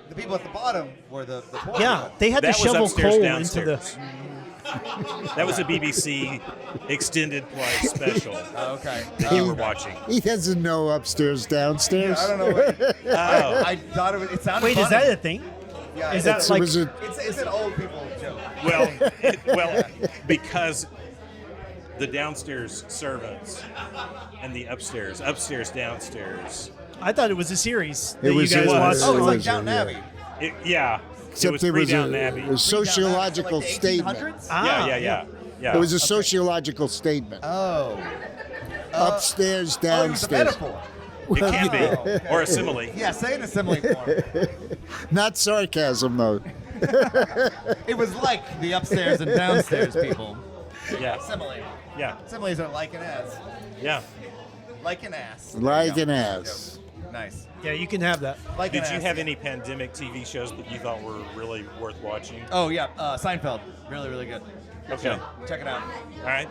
B: the people at the bottom were the poor
C: Yeah,
B: people.
C: they had
D: That
C: to
D: was
C: shovel
D: upstairs,
C: coal
D: downstairs.
C: into the.
F: That was a BBC extended play special
B: Okay.
F: you were watching.
A: He doesn't know upstairs, downstairs.
B: I don't know. What,
F: Oh,
B: I thought it sounded
C: Wait,
B: funny.
C: is that a thing?
B: Yeah,
C: Is
B: it's-
C: that like?
B: It's an old people joke.
F: well, because the downstairs servants and the upstairs, downstairs.
C: I thought it was a series
A: It
C: that
A: was-
C: you guys
A: it was-
C: watched.
B: Oh, it's like
A: was,
B: Downton
A: yeah.
B: Abbey.
A: Except
F: was
A: it was
F: pre-Downton
A: a
F: Abbey.
A: sociological
B: Like the
A: statement.
B: 1800s?
C: Ah,
F: Yeah.
A: It was a sociological statement.
B: Oh.
A: Upstairs,
B: Oh, it was a
A: downstairs.
B: metaphor.
F: It can be,
B: Oh, okay.
F: or a simile.
B: Yeah, say it in a simile form.
A: Not sarcasm, though.
B: It was like the upstairs and downstairs people.
F: Yeah,
B: Simile.
F: yeah,
B: Similes are like an ass.
F: yeah.
B: Like an ass.
A: Like
B: There you
A: an
B: go.
A: ass.
B: Nice.
C: Yeah, you can have that.
B: Like
F: Did
B: an
F: you
B: ass.
F: have any pandemic TV shows that you thought were really worth watching?
B: Oh yeah, Seinfeld. Really, really good. Good
F: Okay.
B: show. Check it out.
F: All right.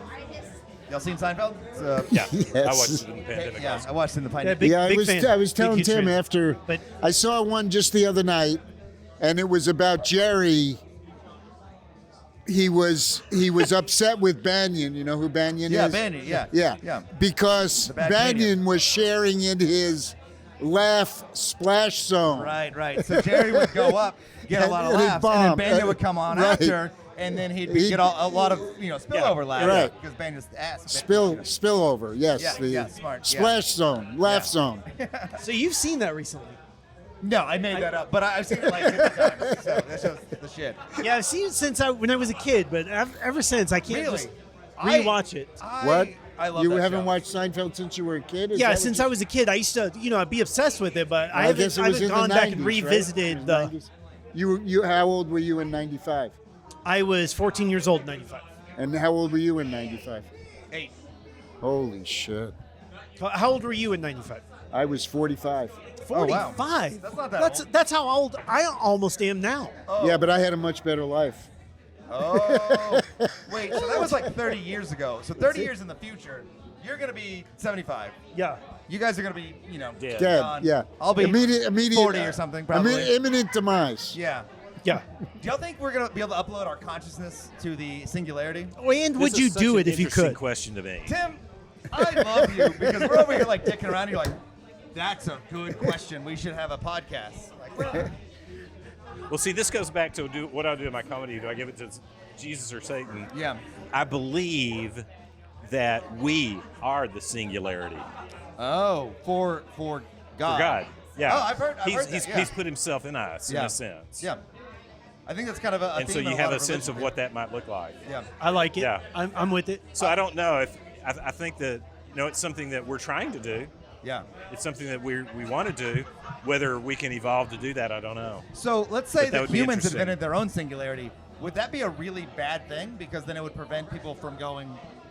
B: Y'all seen Seinfeld? It's,
F: Yeah,
A: Yes.
F: I watched it in the pandemic.
B: yeah,
F: also.
B: I watched it in the
C: Yeah,
B: pandemic.
C: big,
A: Yeah,
C: big fan.
A: I was
C: Big,
A: telling
C: huge
A: Tim
C: fan.
A: after
C: But
A: I saw one just the other night, and it was about Jerry. He was upset with Banyan. You know who Banyan
B: Yeah,
A: is?
B: Banyan, yeah.
A: Yeah.
B: Yeah.
A: Because
B: The bad
A: Banyan
B: Canadian.
A: was sharing in his laugh splash zone.
B: Right, right. So Jerry would go up, get a lot of
A: And he'd
B: laughs, and then
A: bomb.
B: Banyan would come on
A: Right.
B: after, and then he'd
A: He'd-
B: get a lot of spillover laughs.
A: Right.
B: Because Banyan's ass.
A: Spillover, yes.
B: Yeah,
A: the
B: yeah, smart, yeah.
A: Splash zone, laugh
B: Yeah.
A: zone.
C: so you've seen that recently?
B: No, I made that up, but I've seen it like 50 times. So that shows the shit.
C: Yeah, I've seen it since when I was a kid, but ever since I can't
B: Really?
C: just rewatch it.
A: What?
B: I love
A: You
B: that
A: haven't
B: show.
A: watched Seinfeld since you were a kid? Is
C: Yeah,
A: that what
C: since
A: you-
C: I was a kid, I used to, I'd be obsessed with it, but I
A: I guess
C: haven't,
A: it was in the
C: gone back and
A: 90s, right? It
C: revisited
A: was
C: the.
A: 90s. You how old were you in '95?
C: I was 14 years old in '95.
A: And how old were you in '95?
B: 8.
A: Holy shit!
C: How old were you in '95?
A: I was 45.
C: 45.
B: That's not that
C: That's
B: old.
C: that's how old I almost am now.
B: Oh.
A: Yeah, but I had a much better life.
B: Oh. Wait, so that was like 30 years ago. So 30 years in the future, you're going to be 75.
C: Yeah.
B: You guys are going to be,
F: Dead.
A: Dead.
B: gone.
A: Yeah.
B: I'll be
A: immediate
B: 40 or something, probably.
A: Imminent demise.
B: Yeah.
C: Yeah.
B: Do y'all think we're going to be able to upload our consciousness to the singularity?
C: And would
F: This
C: you
F: is such
C: do
F: an
C: it if you
F: interesting
C: could?
F: question to me.
B: Tim, I love you because we're over here like dicking around. You're like, that's a good question. We should have a podcast. Like, well,
F: Well, see, this goes back to what I do in my comedy. Do I give it to Jesus or Satan?
B: yeah.
F: I believe that we are the singularity.
B: Oh, for God.
F: For God. Yeah.
B: Oh, I've heard that, yeah.
F: He's put himself in us, in
B: Yeah.
F: a sense.
B: Yeah. I think that's kind of a
F: And so
B: theme in
F: you
B: a
F: have
B: lot
F: a
B: of
F: sense of
B: religions.
F: what that might look like.
B: Yeah.
C: I like it.
F: Yeah.
C: I'm with it.
F: So I don't know if I think that it's something that we're trying to do.
B: Yeah.
F: It's something that we want to do. Whether we can evolve to do that, I don't know.
B: So let's say
F: But that
B: that
F: would be
B: humans
F: interesting.
B: invented their own singularity. Would that be a really bad thing? Because then it would prevent people from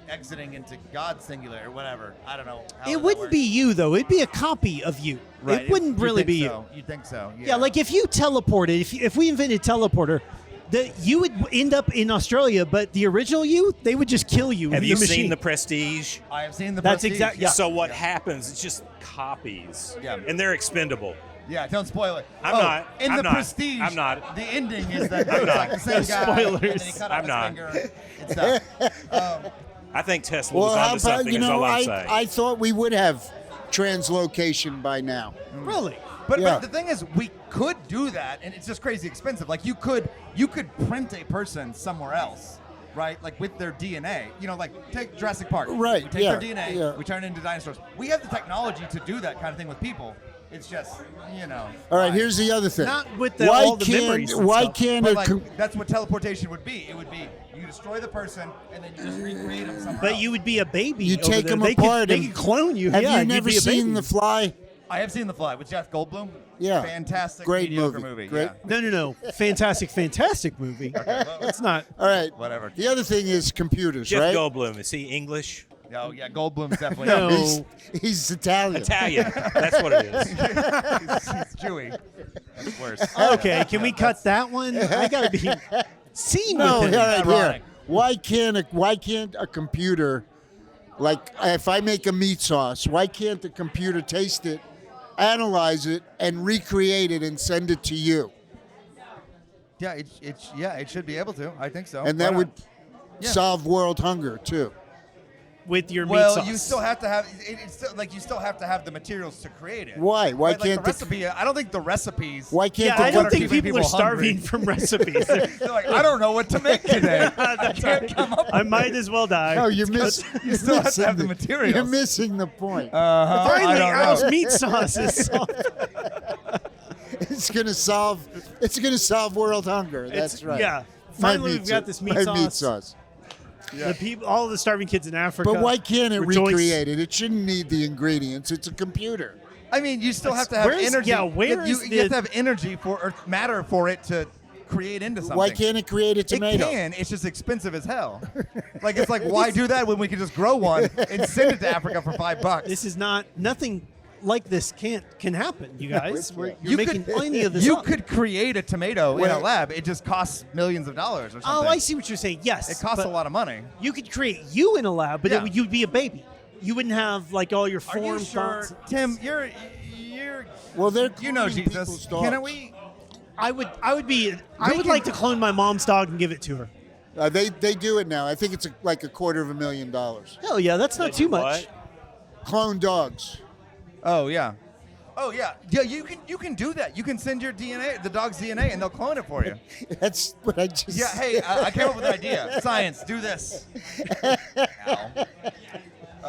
B: exiting into God's singular or whatever. I don't know. how
C: It
B: that
C: wouldn't
B: works.
C: be you though. It'd be a copy of you.
B: Right.
C: It wouldn't
B: You'd
C: really
B: think
C: be
B: so. You'd think so.
C: you. Yeah, like if you teleported, if we invented teleporter, you would end up in Australia, but the original you, they would just kill you.
F: Have
C: with
F: you
C: the machine.
F: seen The Prestige?
B: I have seen the
C: That's
B: Prestige.
C: exact- yeah.
F: So what happens? It's just copies.
B: Yeah.
F: And they're expendable.
B: Yeah, don't spoil it.
F: I'm
B: Oh,
F: not.
B: In
F: I'm
B: the
F: not.
B: Prestige,
F: I'm not.
B: The ending is that
F: I'm
B: it's
F: not.
B: like the same guy, and then he
C: Spoilers.
B: cut off
F: I'm
B: his
F: not.
B: finger and stuff.
F: I think Tesla
A: Well,
F: was
A: how
F: onto
A: about
F: something. Is all I'm saying.
A: I thought we would have translocation by now.
C: Really?
B: But
A: Yeah.
B: the thing is, we could do that, and it's just crazy expensive. Like you could print a person somewhere else, right? Like with their DNA. You know, like take Jurassic Park.
A: Right,
B: We take
A: yeah,
B: their DNA,
A: yeah.
B: we turn it into dinosaurs. We have the technology to do that kind of thing with people. It's just,
A: All right,
B: why?
A: here's the other thing.
C: Not with all the memories and
A: why
C: stuff.
A: can't
B: But
A: a
B: like, that's what teleportation would be. It would be you destroy the person and then you just recreate them somewhere
C: But
B: else.
C: you would be a baby.
A: You
C: over
A: take
C: there.
A: them
C: They
A: apart
C: Could,
A: and-
C: they could clone you.
A: have
C: yeah,
A: you
C: you'd
A: never
C: be a
A: seen
C: baby.
A: The Fly?
B: I have seen The Fly with Jeff Goldblum.
A: Yeah.
B: Fantastic,
A: Great
B: mediocre
A: movie.
B: movie.
A: Great.
B: Yeah.
C: No. Fantastic movie. It's not.
A: All right.
B: Whatever.
A: The other thing is computers,
F: Jeff
A: right?
F: Goldblum, is he English?
B: Oh yeah, Goldblum's definitely
C: No.
A: He's Italian.
F: Italian. That's what it is.
B: he's Jewy. That's worse.
C: Okay, can we cut that one? I gotta be seen
A: No,
C: with
A: all
C: him.
A: right, here.
B: Ironic.
A: Why can't a computer, like if I make a meat sauce, why can't the computer taste it, analyze it, and recreate it and send it to you?
B: Yeah, it should be able to. I think so.
A: And
B: Why
A: that
B: not?
A: would, solve world hunger too.
C: with your meat
B: Well,
C: sauce.
B: you still have to have it's still, like you still have to have the materials to create it.
A: Why? Why
B: Right? Like
A: can't
B: the recipe? I don't think the recipes.
A: Why can't
C: Yeah,
A: the
C: I don't
B: are
C: think
B: keeping
C: people are
B: people
C: starving
B: hungry.
C: from recipes.
B: They're like, I don't know what to make today. I can't come up.
C: I might as well die.
A: No, you're missing.
B: You still have to have the materials.
A: You're missing the point.
B: I
C: Finally,
B: don't know.
C: Al's meat sauce is soft.
A: It's gonna solve world hunger. That's right.
C: Yeah.
A: My
C: Finally,
A: meat
C: we've got
A: sauce.
C: this meat
A: My
C: sauce.
A: meat sauce.
C: The people, all the starving kids in Africa.
A: But why can't it
C: rejoice.
A: recreate it? It shouldn't need the ingredients. It's a computer.
B: I mean, you still have to have
C: Where's-
B: energy.
C: yeah, where
B: you,
C: is
B: you have
C: the-
B: to have energy for or matter for it to create into something.
A: Why can't it create a tomato?
B: It can. It's just expensive as hell. Like it's like why do that when we can just grow one and send it to Africa for $5?
C: This is not nothing like this can happen, you guys. You're
B: You
C: making
B: could-
C: plenty of this.
B: You
C: up.
B: could create a tomato in a
A: Well-
B: lab. It just costs millions of dollars or something.
C: Oh, I see what you're saying. Yes,
B: It costs a
C: but
B: lot of money.
C: You could create you in a lab, but
B: Yeah.
C: you'd be a baby. You wouldn't have like all your
B: Are
C: form
B: you sure,
C: thoughts.
B: Tim? You're
A: Well, they're
B: you know
A: cloning
B: Jesus.
A: people's dogs.
B: Can we?
C: I would like to clone my mom's dog and give it to her.
A: They do it now. I think it's like $250,000.
C: Hell yeah, that's not too much.
D: What?
A: Clone dogs.
B: Oh yeah. Oh yeah. Yeah. You can do that. You can send your DNA, the dog's DNA, and they'll clone it for you.
A: That's what I just.
B: Yeah. Hey, I came up with an idea. Science. Do this. Ow.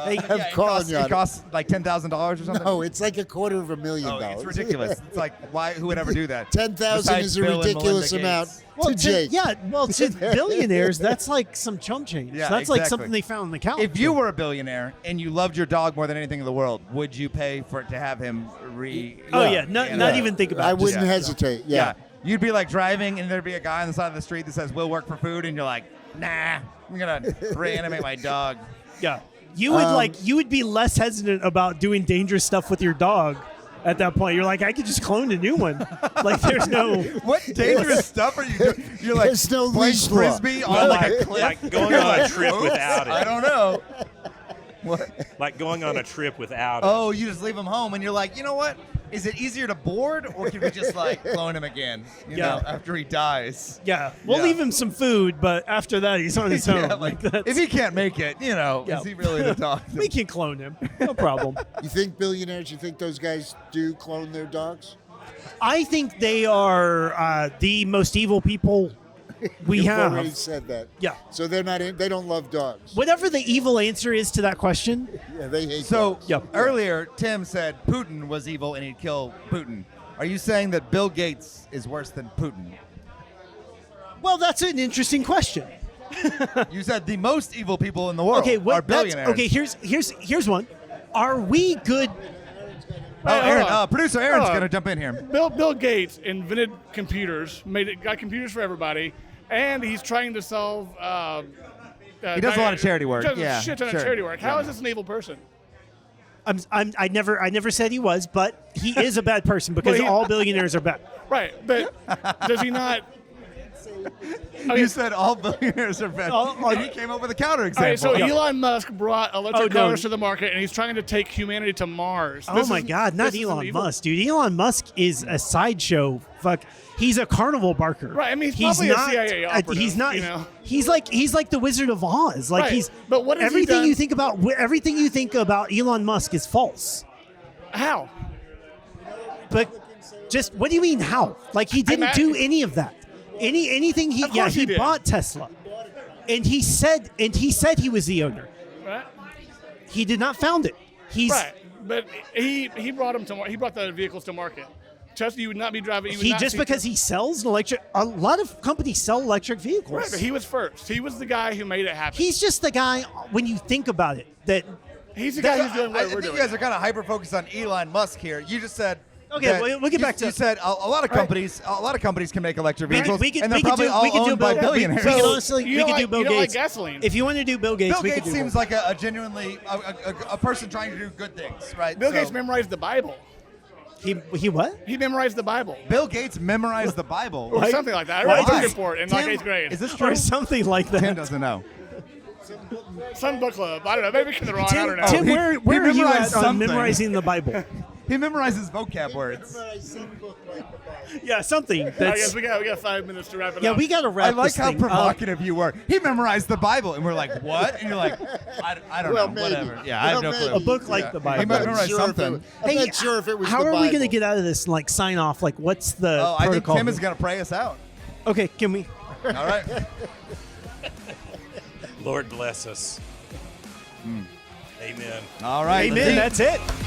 C: Hey,
A: I'm calling you on
B: It
A: it.
B: costs like $10,000 or something.
A: No, it's like $250,000.
B: Oh, it's ridiculous. It's like who would ever do that?
A: 10,000
B: Besides
A: is a
B: Bill and
A: ridiculous
B: Melinda
A: amount
B: Gates.
C: Well,
A: to Jake.
C: to billionaires, that's like some chump change.
B: Yeah,
C: that's like
B: exactly.
C: something they found on the couch.
B: If you were a billionaire and you loved your dog more than anything in the world, would you pay for it to have him
C: oh yeah, not even think about
A: I
C: it. Just-
A: wouldn't hesitate. Yeah.
B: You'd be like driving and there'd be a guy on the side of the street that says, "We'll work for food," and you're like, "Nah, I'm gonna reanimate my dog."
C: Yeah. You would you would be less hesitant about doing dangerous stuff with your dog at that point. You're like, I could just clone a new one. Like there's no
B: What dangerous stuff are you doing? You're like
A: There's no
B: playing
A: leash law.
B: frisbee on like a cliff.
D: Like going on a trip without it.
B: I don't know. What?
D: Like going on a trip without it.
B: Oh, you just leave him home and you're like, you know what? Is it easier to board or can we just like clone him again? You
C: Yeah.
B: know, after he dies.
C: Yeah. We'll
B: Yeah.
C: leave him some food, but after that he's on his own.
B: Yeah,
C: like
B: like,
C: that's,
B: if he can't make it, you know,
C: Yeah.
B: is he really the dog?
C: we can clone him. No problem.
A: You think billionaires, you think those guys do clone their dogs?
C: I think they are the most evil people we
A: You've
C: have.
A: already said that.
C: Yeah.
A: So they're not. They don't love dogs.
C: Whatever the evil answer is to that question,
A: Yeah, they hate
B: So
A: dogs.
C: Yep.
B: earlier, Tim said Putin was evil and he'd kill Putin. Are you saying that Bill Gates is worse than Putin?
C: well, that's an interesting question.
B: You said the most evil people in the world
C: Okay,
B: are billionaires.
C: okay, here's one. Are we good?
B: Oh, Aaron,
E: Hold on.
B: producer Aaron's
E: Hold on.
B: going to jump in here.
E: Bill Gates invented computers, got computers for everybody, and he's trying to solve.
B: He does a lot of charity work.
E: Does
B: Yeah,
E: a shit ton
B: sure.
E: of charity work. How
B: Yeah.
E: is this an evil person?
C: I never said he was, but he is a bad person because
E: Well, he-
C: all billionaires are bad.
E: Right, but does he not?
B: You said all billionaires are bad. And he came up with a counterexample.
E: All right, so Elon Musk brought electric
C: Oh, no.
E: cars to the market, and he's trying to take humanity to Mars.
C: Oh
E: This
C: my
E: is-
C: God, not
E: this isn't
C: Elon
E: evil.
C: Musk, dude. Elon Musk is a sideshow. Fuck, he's a carnival barker.
E: Right, I mean, he's probably a CIA operative,
C: He's not.
E: you know?
C: He's like the Wizard of Oz. Like
E: Right,
C: he's.
E: but what has he
C: everything
E: done-
C: you think about Elon Musk is false.
E: How?
C: But just what do you mean how? Like he didn't
E: at-
C: do any of that. Anything he
E: Of course he did.
C: bought Tesla, and he said he was the owner.
E: Right.
C: He did not found it. He's
E: Right, but he brought him to he brought the vehicles to market. Tesla, you would not be driving. You would
C: he
E: not
C: just
E: see-
C: because he sells an electric. A lot of companies sell electric vehicles.
E: Right, but he was first. He was the guy who made it happen.
C: He's just the guy when you think about it that.
E: He's the guy who's doing
B: I
E: what we're
B: think
E: doing.
B: you guys are kind of hyper focused on Elon Musk here. You just said.
C: Okay,
B: that-
C: we'll get back to
B: You
C: it.
B: said a lot of companies. A lot of companies can make electric vehicles, and they're probably all owned by billionaires.
C: We can honestly,
E: You
C: we
E: don't
C: can do
E: like-
C: Bill
E: you don't like
C: Gates.
E: gasoline.
C: If you want to do Bill Gates,
B: Bill
C: we
B: Gates
C: can do
B: seems
C: both.
B: like a genuinely a person trying to do good things, right?
E: Bill
B: So-
E: Gates memorized the Bible.
C: He what?
E: He memorized the Bible.
B: Bill Gates memorized the Bible.
E: Or something like that. I read a
B: Why?
E: book report in like
B: Tim,
E: 8th grade.
B: Is this true?
C: Or something like that.
B: Tim doesn't know.
E: Some book club. I don't know. Maybe I'm wrong. I don't know.
C: Tim,
B: he
C: where are you
B: memorized
C: at on
B: something.
C: memorizing the Bible?
B: He memorizes vocab words.
A: Memorize some book like the Bible.
C: Yeah, something.
E: I
C: That's,
E: guess we got 5 minutes to wrap it
C: yeah,
E: up.
C: we got to wrap
B: I like
C: this
B: how
C: thing up.
B: provocative you were. He memorized the Bible, and we're like, what? And you're like, I don't
A: Well,
B: know,
A: maybe.
B: whatever. Yeah, I have
A: Well,
B: no
A: maybe.
B: clue.
C: A book like
B: Yeah.
C: the
B: He
C: Bible.
B: might
A: I'm
B: memorize
A: sure if
B: something.
A: I'm not sure if it was
C: How
A: the
C: are we going to
A: Bible.
C: get out of this and like sign off? Like, what's the
B: Oh, I think
C: protocol?
B: Tim is going to pray us out.
C: Okay, can we?
B: All right.
D: Lord bless us. Amen.
B: All right.
C: Amen.
B: let's eat.
C: That's it.